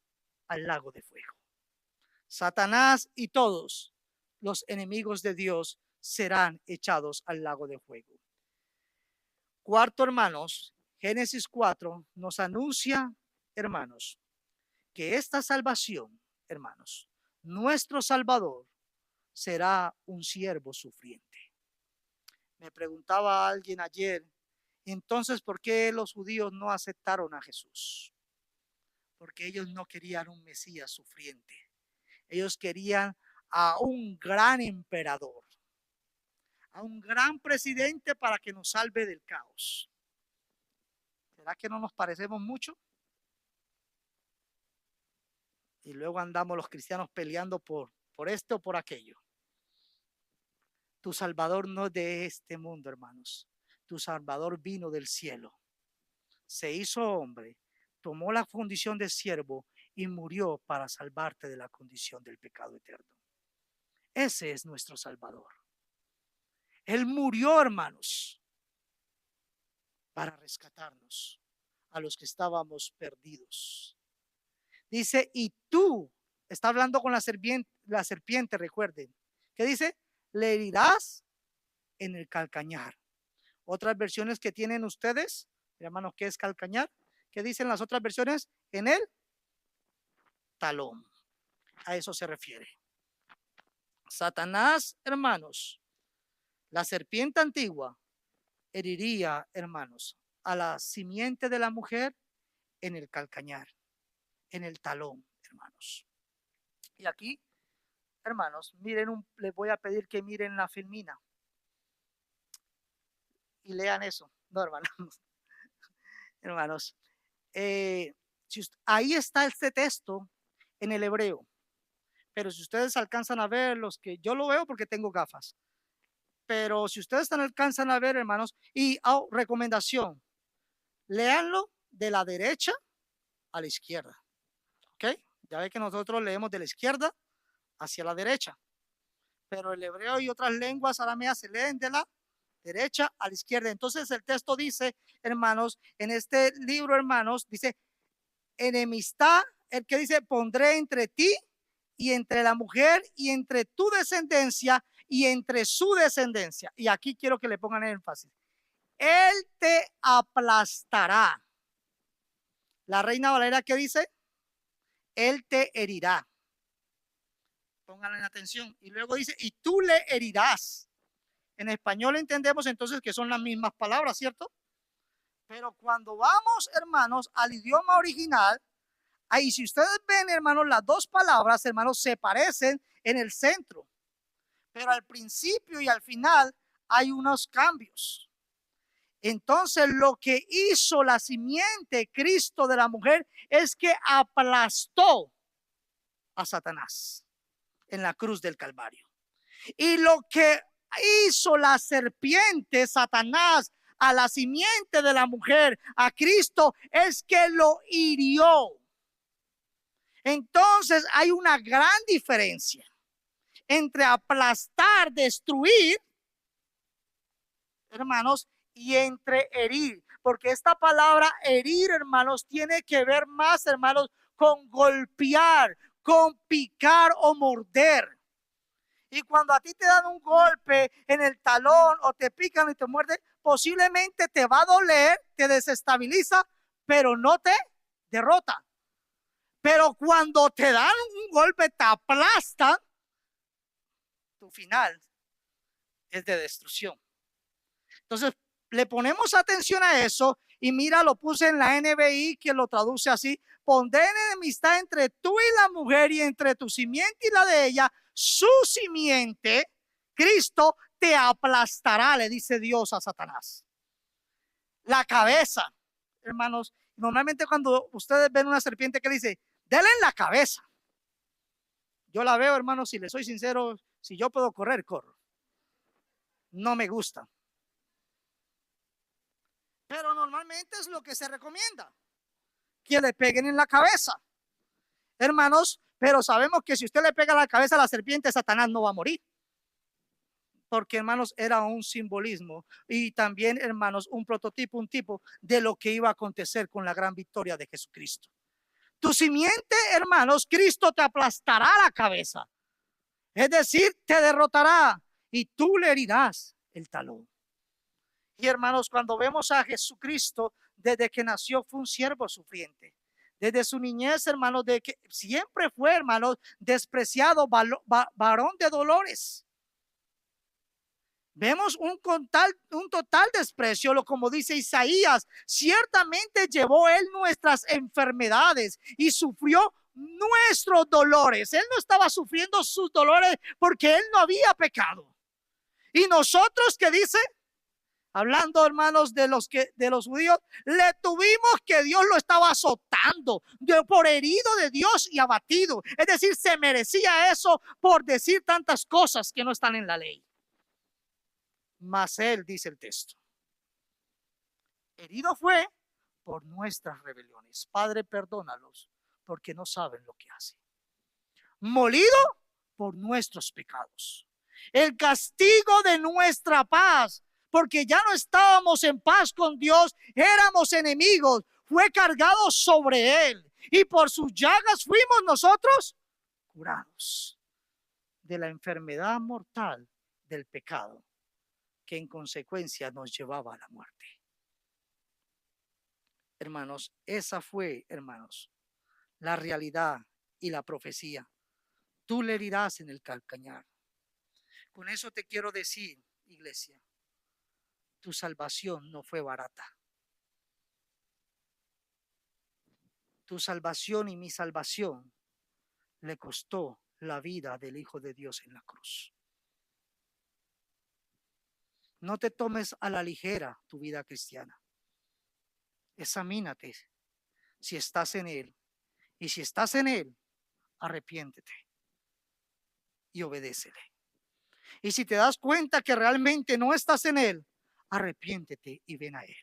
al lago de fuego. Satanás y todos los enemigos de Dios serán echados al lago de fuego. Cuarto, hermanos, Génesis 4 nos anuncia, hermanos, que esta salvación, hermanos, nuestro Salvador será un siervo sufriente. Me preguntaba alguien ayer, entonces, ¿por qué los judíos no aceptaron a Jesús? Porque ellos no querían un Mesías sufriente. Ellos querían a un gran emperador, a un gran presidente para que nos salve del caos. ¿Será que no nos parecemos mucho? Y luego andamos los cristianos peleando por esto o por aquello. Tu Salvador no es de este mundo, hermanos. Tu Salvador vino del cielo. Se hizo hombre, tomó la condición de siervo y murió para salvarte de la condición del pecado eterno. Ese es nuestro Salvador. Él murió, hermanos, para rescatarnos a los que estábamos perdidos. Dice, y tú, está hablando con la serpiente, recuerden. ¿Qué dice? Le herirás en el calcañar. Otras versiones que tienen ustedes, hermanos, ¿qué es calcañar? ¿Qué dicen las otras versiones? En el talón. A eso se refiere. Satanás, hermanos, la serpiente antigua heriría, hermanos, a la simiente de la mujer en el calcañar, en el talón, hermanos. Y aquí, hermanos, miren, les voy a pedir que miren la filmina y lean eso. No, hermanos. Hermanos, ahí está este texto en el hebreo, pero si ustedes alcanzan a ver los que yo lo veo porque tengo gafas, pero si ustedes no alcanzan a ver, hermanos, y recomendación, léanlo de la derecha a la izquierda. ¿Ok? Ya ve que nosotros leemos de la izquierda hacia la derecha, pero el hebreo y otras lenguas arameas se leen de la derecha a la izquierda. Entonces el texto dice, hermanos, en este libro, hermanos, dice, enemistad, el que dice, pondré entre ti y entre la mujer y entre tu descendencia y entre su descendencia. Y aquí quiero que le pongan énfasis. Él te aplastará. La Reina Valera, ¿qué dice? Él te herirá. Pónganle atención. Y luego dice, y tú le herirás. En español entendemos entonces que son las mismas palabras, ¿cierto? Pero cuando vamos, hermanos, al idioma original, ahí si ustedes ven, hermanos, las dos palabras, hermanos, se parecen en el centro. Pero al principio y al final hay unos cambios. Entonces lo que hizo la simiente Cristo de la mujer es que aplastó a Satanás en la cruz del Calvario. Y lo que hizo la serpiente, Satanás, a la simiente de la mujer, a Cristo, es que lo hirió. Entonces hay una gran diferencia entre aplastar, destruir, hermanos, y entre herir, porque esta palabra herir, hermanos, tiene que ver más, hermanos, con golpear, con picar o morder. Y cuando a ti te dan un golpe en el talón o te pican y te muerden, posiblemente te va a doler, te desestabiliza, pero no te derrota. Pero cuando te dan un golpe, te aplastan, tu final es de destrucción. Entonces, le ponemos atención a eso y mira, lo puse en la NBI que lo traduce así: pondré enemistad entre tú y la mujer y entre tu simiente y la de ella, su simiente, Cristo, te aplastará, le dice Dios a Satanás. La cabeza, hermanos, normalmente cuando ustedes ven una serpiente que dice, dele en la cabeza. Yo la veo, hermanos, si les soy sincero, si yo puedo correr, corro. No me gusta. Pero normalmente es lo que se recomienda, que le peguen en la cabeza, hermanos. Pero sabemos que si usted le pega en la cabeza a la serpiente, Satanás no va a morir, porque, hermanos, era un simbolismo y también, hermanos, un prototipo, un tipo de lo que iba a acontecer con la gran victoria de Jesucristo. Tu simiente, hermanos, Cristo te aplastará la cabeza, es decir, te derrotará y tú le herirás el talón. Y, hermanos, cuando vemos a Jesucristo, desde que nació fue un siervo sufriente. Desde su niñez, hermanos, de que siempre fue, hermanos, despreciado, varón de dolores. Vemos un total desprecio, como dice Isaías: ciertamente llevó él nuestras enfermedades y sufrió nuestros dolores. Él no estaba sufriendo sus dolores porque él no había pecado. Y nosotros, ¿qué dice? Hablando, hermanos, de los judíos, le tuvimos que Dios lo estaba azotando por herido de Dios y abatido. Es decir, se merecía eso por decir tantas cosas que no están en la ley. Mas él, dice el texto, herido fue por nuestras rebeliones. Padre, perdónalos porque no saben lo que hacen. Molido por nuestros pecados. El castigo de nuestra paz, porque ya no estábamos en paz con Dios, éramos enemigos, fue cargado sobre él, y por sus llagas fuimos nosotros curados de la enfermedad mortal del pecado, que en consecuencia nos llevaba a la muerte. Hermanos, esa fue, hermanos, la realidad y la profecía. Tú le herirás en el calcañar. Con eso te quiero decir, iglesia, tu salvación no fue barata. Tu salvación y mi salvación le costó la vida del Hijo de Dios en la cruz. No te tomes a la ligera tu vida cristiana. Examínate si estás en él, y si estás en él, arrepiéntete y obedécele. Y si te das cuenta que realmente no estás en Él, arrepiéntete y ven a Él,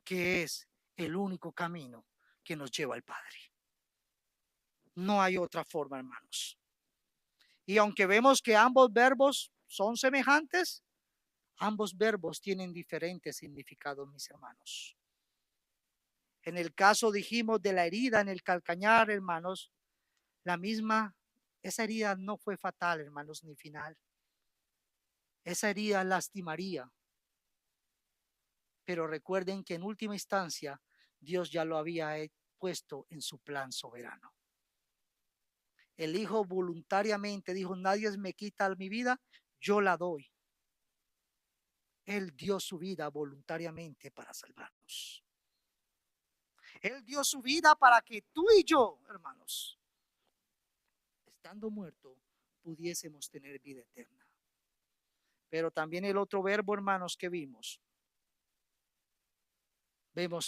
que es el único camino que nos lleva al Padre. No hay otra forma, hermanos. Y aunque vemos que ambos verbos son semejantes, ambos verbos tienen diferentes significados, mis hermanos. En el caso, dijimos, de la herida en el calcañar, hermanos, esa herida no fue fatal, hermanos, ni final. Esa herida lastimaría. Pero recuerden que en última instancia, Dios ya lo había puesto en su plan soberano. El Hijo voluntariamente dijo: nadie me quita mi vida, yo la doy. Él dio su vida voluntariamente para salvarnos. Él dio su vida para que tú y yo, hermanos, estando muertos, pudiésemos tener vida eterna. Pero también el otro verbo, hermanos, que vimos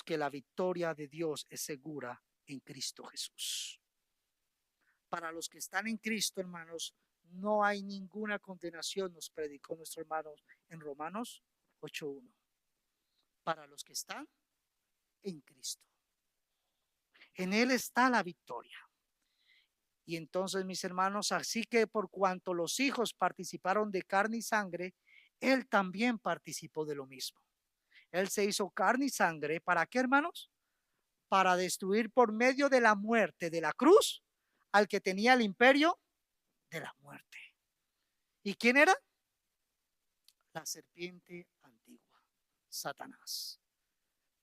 que la victoria de Dios es segura en Cristo Jesús. Para los que están en Cristo, hermanos, no hay ninguna condenación, nos predicó nuestro hermano en Romanos 8:1. Para los que están en Cristo, en Él está la victoria. Y entonces, mis hermanos, así que por cuanto los hijos participaron de carne y sangre, Él también participó de lo mismo. Él se hizo carne y sangre, ¿para qué, hermanos? Para destruir por medio de la muerte de la cruz al que tenía el imperio de la muerte. ¿Y quién era? La serpiente antigua, Satanás.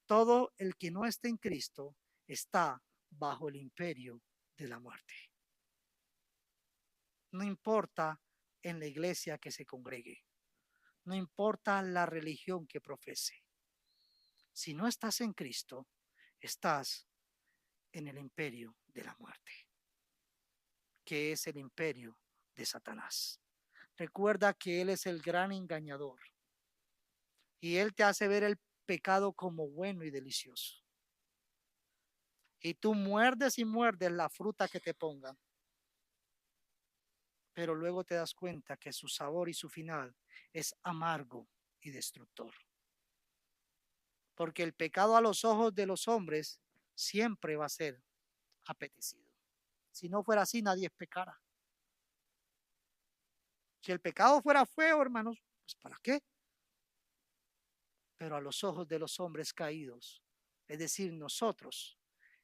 Todo el que no esté en Cristo está bajo el imperio de la muerte. No importa en la iglesia que se congregue, no importa la religión que profese. Si no estás en Cristo, estás en el imperio de la muerte, que es el imperio de Satanás. Recuerda que Él es el gran engañador y Él te hace ver el pecado como bueno y delicioso. Y tú muerdes y muerdes la fruta que te pongan, pero luego te das cuenta que su sabor y su final es amargo y destructor. Porque el pecado a los ojos de los hombres siempre va a ser apetecido. Si no fuera así, nadie pecara. Si el pecado fuera feo, hermanos, pues ¿para qué? Pero a los ojos de los hombres caídos, es decir, nosotros,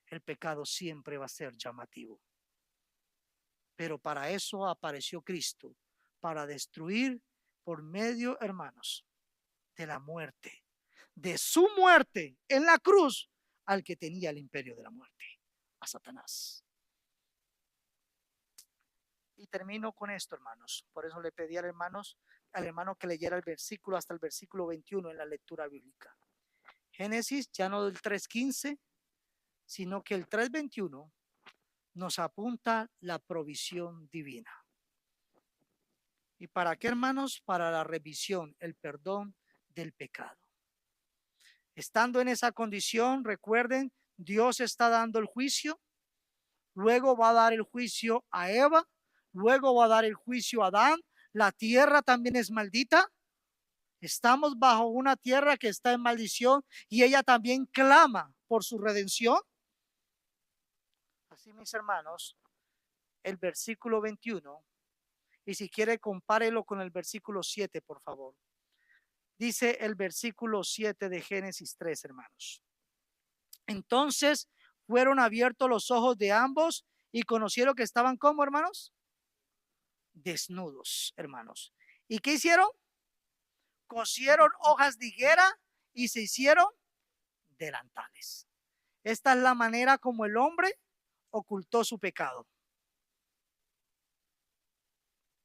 el pecado siempre va a ser llamativo. Pero para eso apareció Cristo, para destruir por medio, hermanos, de la muerte, de su muerte en la cruz, al que tenía el imperio de la muerte, a Satanás. Y termino con esto, hermanos. Por eso le pedí al hermano que leyera el versículo hasta el versículo 21 en la lectura bíblica. Génesis, ya no del 3:15, sino que el 3:21 nos apunta la provisión divina. ¿Y para qué, hermanos? Para la remisión, el perdón del pecado. Estando en esa condición, recuerden, Dios está dando el juicio, luego va a dar el juicio a Eva, luego va a dar el juicio a Adán. La tierra también es maldita. Estamos bajo una tierra que está en maldición y ella también clama por su redención. Así, mis hermanos, el versículo 21, y si quiere compárelo con el versículo 7, por favor. Dice el versículo 7 de Génesis 3, hermanos. Entonces fueron abiertos los ojos de ambos y conocieron que estaban como, hermanos, desnudos, hermanos. ¿Y qué hicieron? Cosieron hojas de higuera y se hicieron delantales. Esta es la manera como el hombre ocultó su pecado.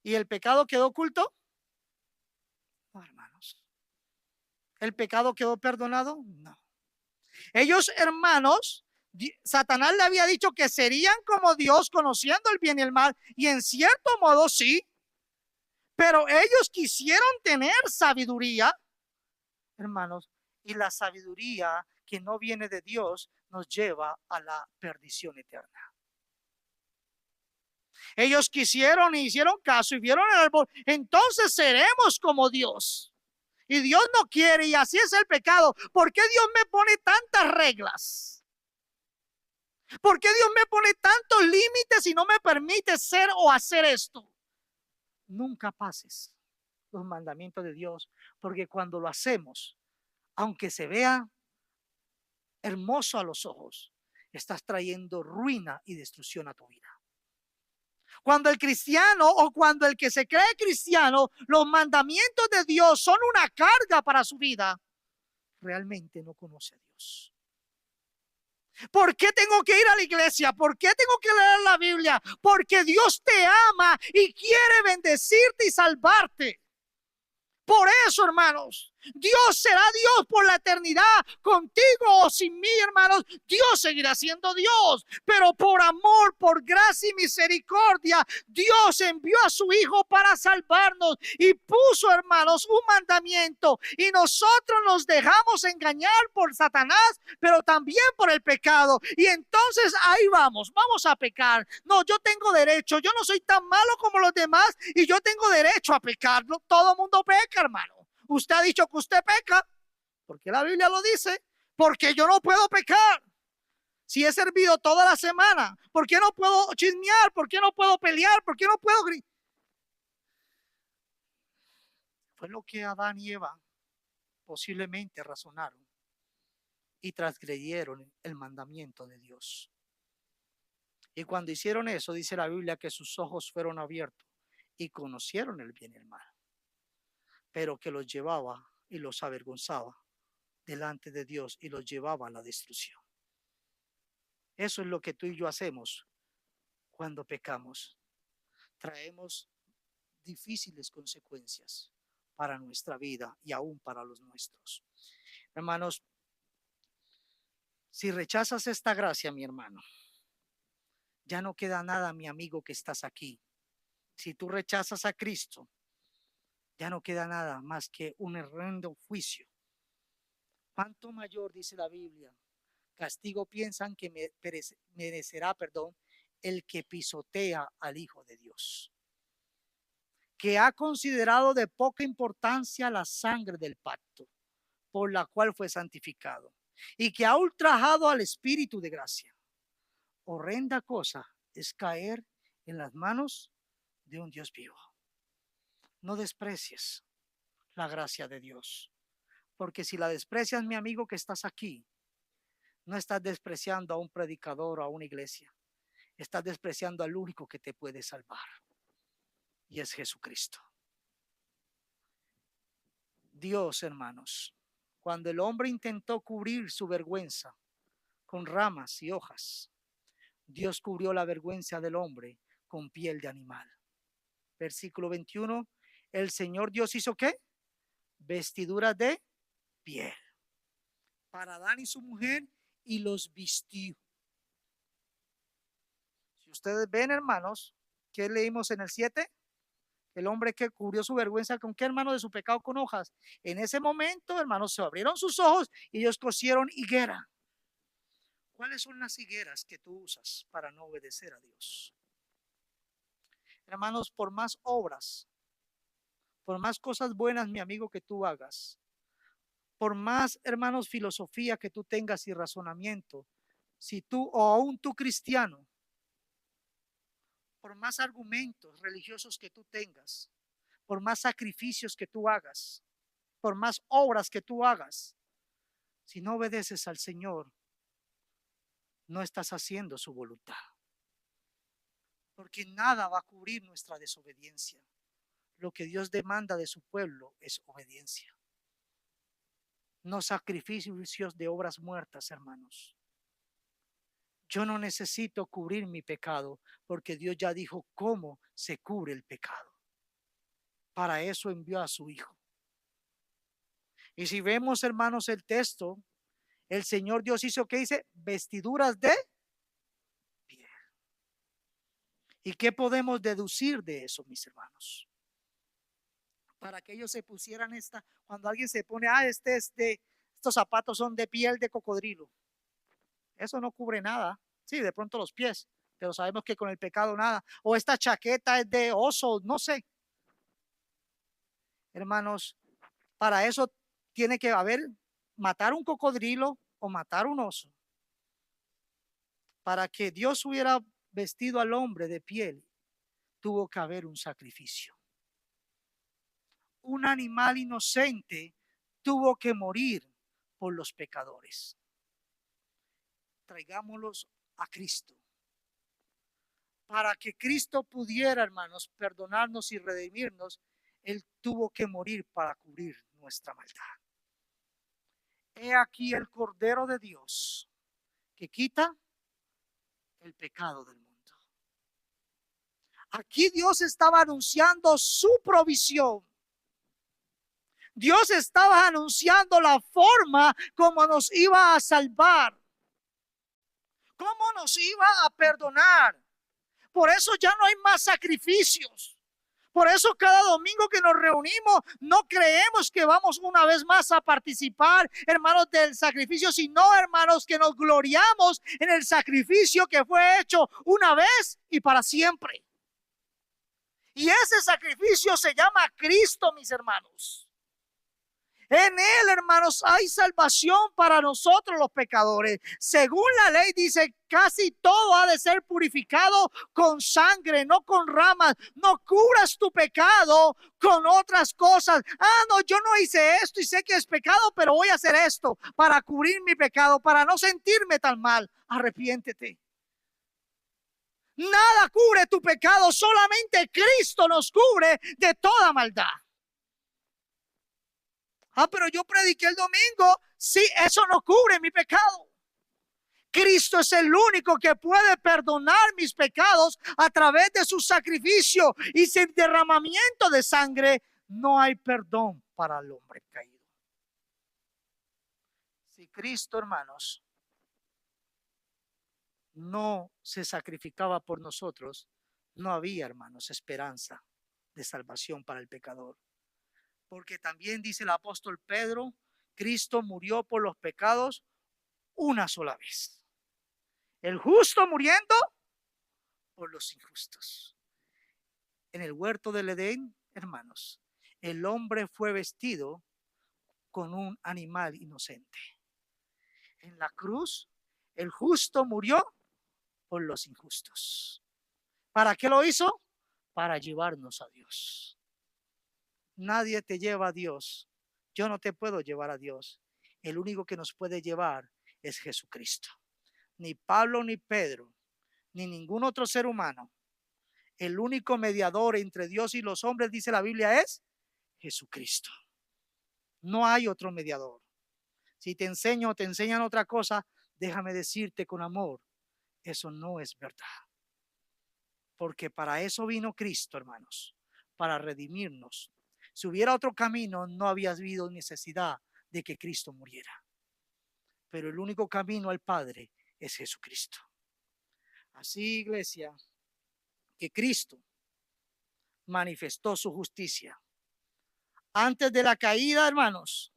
¿Y el pecado quedó oculto? No, hermanos. ¿El pecado quedó perdonado? No. Ellos, hermanos, Satanás le había dicho que serían como Dios, conociendo el bien y el mal, y en cierto modo sí, pero ellos quisieron tener sabiduría, hermanos, y la sabiduría que no viene de Dios nos lleva a la perdición eterna. Ellos quisieron y hicieron caso y vieron el árbol. Entonces seremos como Dios. Y Dios no quiere, y así es el pecado. ¿Por qué Dios me pone tantas reglas? ¿Por qué Dios me pone tantos límites y no me permite ser o hacer esto? Nunca pases los mandamientos de Dios, porque cuando lo hacemos, aunque se vea hermoso a los ojos, estás trayendo ruina y destrucción a tu vida. Cuando el cristiano o cuando el que se cree cristiano, los mandamientos de Dios son una carga para su vida, realmente no conoce a Dios. ¿Por qué tengo que ir a la iglesia? ¿Por qué tengo que leer la Biblia? Porque Dios te ama y quiere bendecirte y salvarte. Por eso, hermanos, Dios será Dios por la eternidad, contigo o sin mí, hermanos. Dios seguirá siendo Dios, pero por amor, por gracia y misericordia, Dios envió a su Hijo para salvarnos y puso, hermanos, un mandamiento, y nosotros nos dejamos engañar por Satanás, pero también por el pecado, y entonces ahí vamos a pecar. No, yo tengo derecho, yo no soy tan malo como los demás y yo tengo derecho a pecar. No, todo mundo peca, hermano. Usted ha dicho que usted peca, porque la Biblia lo dice, porque yo no puedo pecar. Si he servido toda la semana, ¿por qué no puedo chismear? ¿Por qué no puedo pelear? ¿Por qué no puedo gritar? Fue lo que Adán y Eva posiblemente razonaron y transgredieron el mandamiento de Dios. Y cuando hicieron eso, dice la Biblia que sus ojos fueron abiertos y conocieron el bien y el mal, pero que los llevaba y los avergonzaba delante de Dios y los llevaba a la destrucción. Eso es lo que tú y yo hacemos cuando pecamos. Traemos difíciles consecuencias para nuestra vida y aún para los nuestros. Hermanos, si rechazas esta gracia, mi hermano, ya no queda nada, mi amigo que estás aquí. Si tú rechazas a Cristo, ya no queda nada más que un horrendo juicio. ¿Cuánto mayor, dice la Biblia, castigo piensan que merecerá, el que pisotea al Hijo de Dios, que ha considerado de poca importancia la sangre del pacto, por la cual fue santificado, y que ha ultrajado al Espíritu de gracia? Horrenda cosa es caer en las manos de un Dios vivo. No desprecies la gracia de Dios, porque si la desprecias, mi amigo que estás aquí, no estás despreciando a un predicador o a una iglesia, estás despreciando al único que te puede salvar, y es Jesucristo. Dios, hermanos, cuando el hombre intentó cubrir su vergüenza con ramas y hojas, Dios cubrió la vergüenza del hombre con piel de animal. Versículo 21, el Señor Dios hizo ¿qué? Vestiduras de piel para Adán y su mujer y los vistió. Si ustedes ven, hermanos, ¿qué leímos en el 7? El hombre que cubrió su vergüenza con qué, hermano, de su pecado con hojas. En ese momento, hermanos, se abrieron sus ojos y ellos cosieron higuera. ¿Cuáles son las higueras que tú usas para no obedecer a Dios? Hermanos, por más obras, por más cosas buenas, mi amigo, que tú hagas, por más, hermanos, filosofía que tú tengas y razonamiento, si tú o aún tú cristiano, por más argumentos religiosos que tú tengas, por más sacrificios que tú hagas, por más obras que tú hagas, si no obedeces al Señor, no estás haciendo su voluntad. Porque nada va a cubrir nuestra desobediencia. Lo que Dios demanda de su pueblo es obediencia. No sacrificios de obras muertas, hermanos. Yo no necesito cubrir mi pecado porque Dios ya dijo cómo se cubre el pecado. Para eso envió a su Hijo. Y si vemos, hermanos, el texto, el Señor Dios hizo, ¿qué dice? Vestiduras de piel. ¿Y qué podemos deducir de eso, mis hermanos? Para que ellos se pusieran cuando alguien se pone, estos zapatos son de piel de cocodrilo. Eso no cubre nada. Sí, de pronto los pies, pero sabemos que con el pecado nada. O esta chaqueta es de oso, no sé. Hermanos, para eso tiene que haber matar un cocodrilo o matar un oso. Para que Dios hubiera vestido al hombre de piel, tuvo que haber un sacrificio. Un animal inocente tuvo que morir por los pecadores. Traigámoslos a Cristo. Para que Cristo pudiera, hermanos, perdonarnos y redimirnos, Él tuvo que morir para cubrir nuestra maldad. He aquí el Cordero de Dios que quita el pecado del mundo. Aquí Dios estaba anunciando su provisión. Dios estaba anunciando la forma como nos iba a salvar, cómo nos iba a perdonar. Por eso ya no hay más sacrificios. Por eso cada domingo que nos reunimos no creemos que vamos una vez más a participar, hermanos, del sacrificio, sino, hermanos, que nos gloriamos en el sacrificio que fue hecho una vez y para siempre. Y ese sacrificio se llama Cristo, mis hermanos. En Él, hermanos, hay salvación para nosotros los pecadores. Según la ley dice, casi todo ha de ser purificado con sangre, no con ramas. No cubras tu pecado con otras cosas. No, yo no hice esto y sé que es pecado, pero voy a hacer esto para cubrir mi pecado, para no sentirme tan mal. Arrepiéntete. Nada cubre tu pecado, solamente Cristo nos cubre de toda maldad. Pero yo prediqué el domingo. Sí, eso no cubre mi pecado. Cristo es el único que puede perdonar mis pecados a través de su sacrificio. Y sin derramamiento de sangre no hay perdón para el hombre caído. Si Cristo, hermanos, no se sacrificaba por nosotros, no había, hermanos, esperanza de salvación para el pecador. Porque también dice el apóstol Pedro, Cristo murió por los pecados una sola vez. El justo muriendo por los injustos. En el huerto del Edén, hermanos, el hombre fue vestido con un animal inocente. En la cruz, el justo murió por los injustos. ¿Para qué lo hizo? Para llevarnos a Dios. Nadie te lleva a Dios. Yo no te puedo llevar a Dios. El único que nos puede llevar es Jesucristo. Ni Pablo, ni Pedro, ni ningún otro ser humano. El único mediador entre Dios y los hombres, dice la Biblia, es Jesucristo. No hay otro mediador. Si te enseñan otra cosa, déjame decirte con amor, eso no es verdad. Porque para eso vino Cristo, hermanos, para redimirnos. Si hubiera otro camino, no había habido necesidad de que Cristo muriera. Pero el único camino al Padre es Jesucristo. Así, iglesia, que Cristo manifestó su justicia. Antes de la caída, hermanos,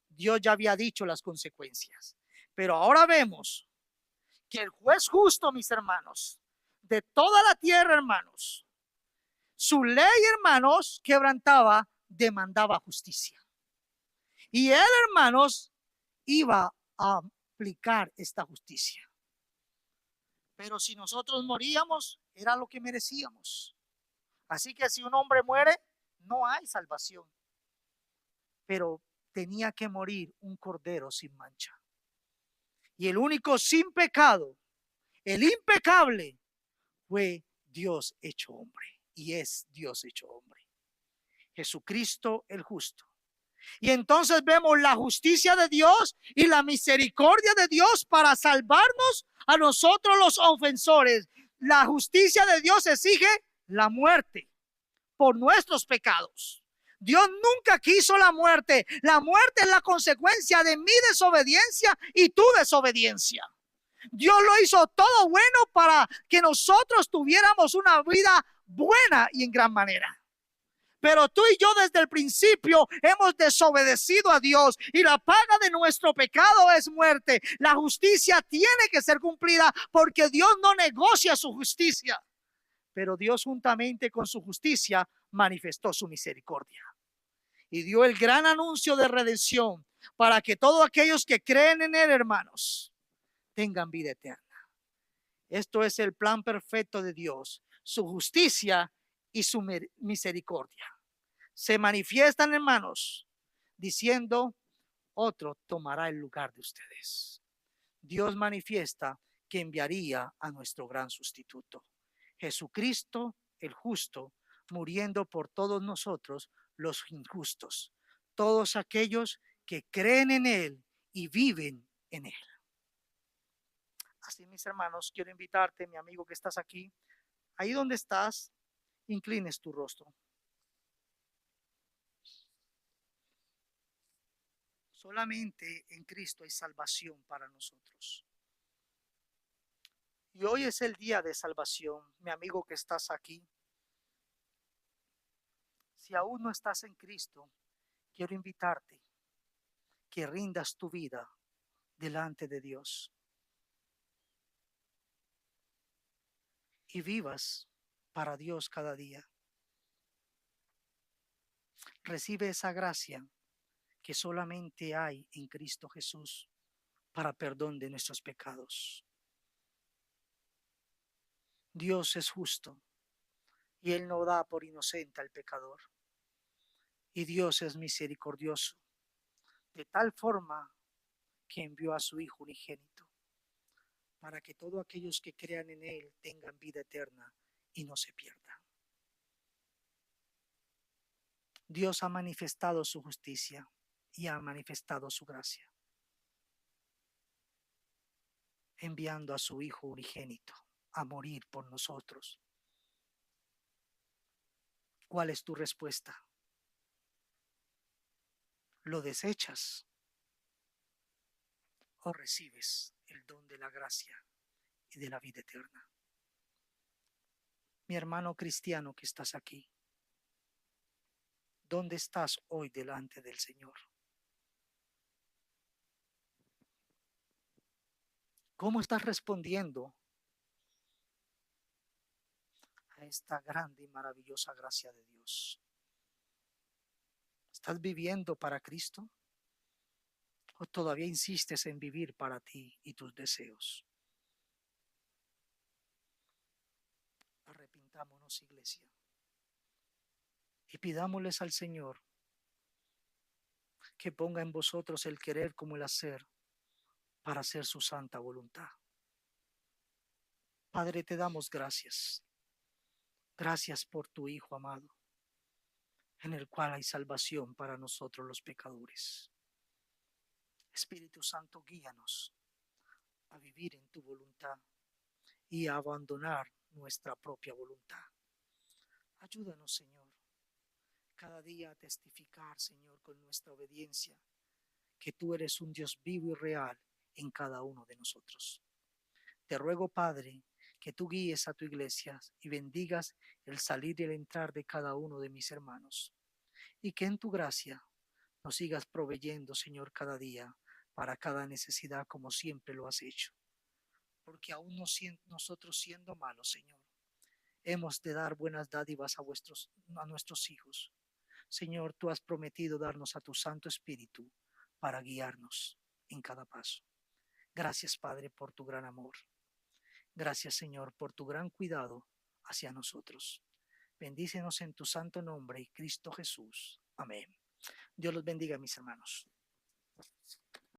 Dios ya había dicho las consecuencias. Pero ahora vemos que el juez justo, mis hermanos, de toda la tierra, hermanos, su ley, hermanos, quebrantaba, demandaba justicia. Y él, hermanos, iba a aplicar esta justicia. Pero si nosotros moríamos, era lo que merecíamos. Así que si un hombre muere, no hay salvación. Pero tenía que morir un cordero sin mancha. Y el único sin pecado, el impecable, fue Dios hecho hombre. Y es Dios hecho hombre. Jesucristo el justo. Y entonces vemos la justicia de Dios y la misericordia de Dios para salvarnos a nosotros los ofensores. La justicia de Dios exige la muerte por nuestros pecados. Dios nunca quiso la muerte. La muerte es la consecuencia de mi desobediencia y tu desobediencia. Dios lo hizo todo bueno para que nosotros tuviéramos una vida buena y en gran manera. pero tú y yo desde el principio hemos desobedecido a Dios y la paga de nuestro pecado es muerte. La justicia tiene que ser cumplida porque Dios no negocia su justicia, pero Dios juntamente con su justicia manifestó su misericordia y dio el gran anuncio de redención para que todos aquellos que creen en él, hermanos, tengan vida eterna. Esto es el plan perfecto de Dios, su justicia y su misericordia. Se manifiestan, hermanos, diciendo: otro tomará el lugar de ustedes. Dios manifiesta que enviaría a nuestro gran sustituto, Jesucristo el justo, muriendo por todos nosotros los injustos, todos aquellos que creen en él y viven en él. Así, mis hermanos, quiero invitarte, mi amigo que estás aquí, ahí donde estás, inclines tu rostro. Solamente en Cristo hay salvación para nosotros. Y hoy es el día de salvación, mi amigo que estás aquí. Si aún no estás en Cristo, quiero invitarte que rindas tu vida delante de Dios y vivas para Dios cada día. Recibe esa gracia que solamente hay en Cristo Jesús para perdón de nuestros pecados. Dios es justo y Él no da por inocente al pecador. Y Dios es misericordioso, de tal forma que envió a su Hijo unigénito, para que todos aquellos que crean en Él tengan vida eterna y no se pierdan. Dios ha manifestado su justicia y ha manifestado su gracia, enviando a su Hijo unigénito a morir por nosotros. ¿Cuál es tu respuesta? ¿Lo desechas o recibes el don de la gracia y de la vida eterna? Mi hermano cristiano que estás aquí, ¿dónde estás hoy delante del Señor? ¿Cómo estás respondiendo a esta grande y maravillosa gracia de Dios? ¿Estás viviendo para Cristo? ¿O todavía insistes en vivir para ti y tus deseos? Arrepintámonos, iglesia, y pidámosles al Señor que ponga en vosotros el querer como el hacer para hacer su santa voluntad. Padre, te damos gracias. Gracias por tu Hijo amado, en el cual hay salvación para nosotros los pecadores. Espíritu Santo, guíanos a vivir en tu voluntad y a abandonar nuestra propia voluntad. Ayúdanos, Señor, cada día a testificar, Señor, con nuestra obediencia, que tú eres un Dios vivo y real en cada uno de nosotros. Te ruego, Padre, que tú guíes a tu iglesia y bendigas el salir y el entrar de cada uno de mis hermanos, y que en tu gracia nos sigas proveyendo, Señor, cada día para cada necesidad como siempre lo has hecho. Porque aún nosotros siendo malos, Señor, hemos de dar buenas dádivas a nuestros hijos. Señor, tú has prometido darnos a tu Santo Espíritu para guiarnos en cada paso. Gracias, Padre, por tu gran amor. Gracias, Señor, por tu gran cuidado hacia nosotros. Bendícenos en tu santo nombre, Cristo Jesús. Amén. Dios los bendiga, mis hermanos.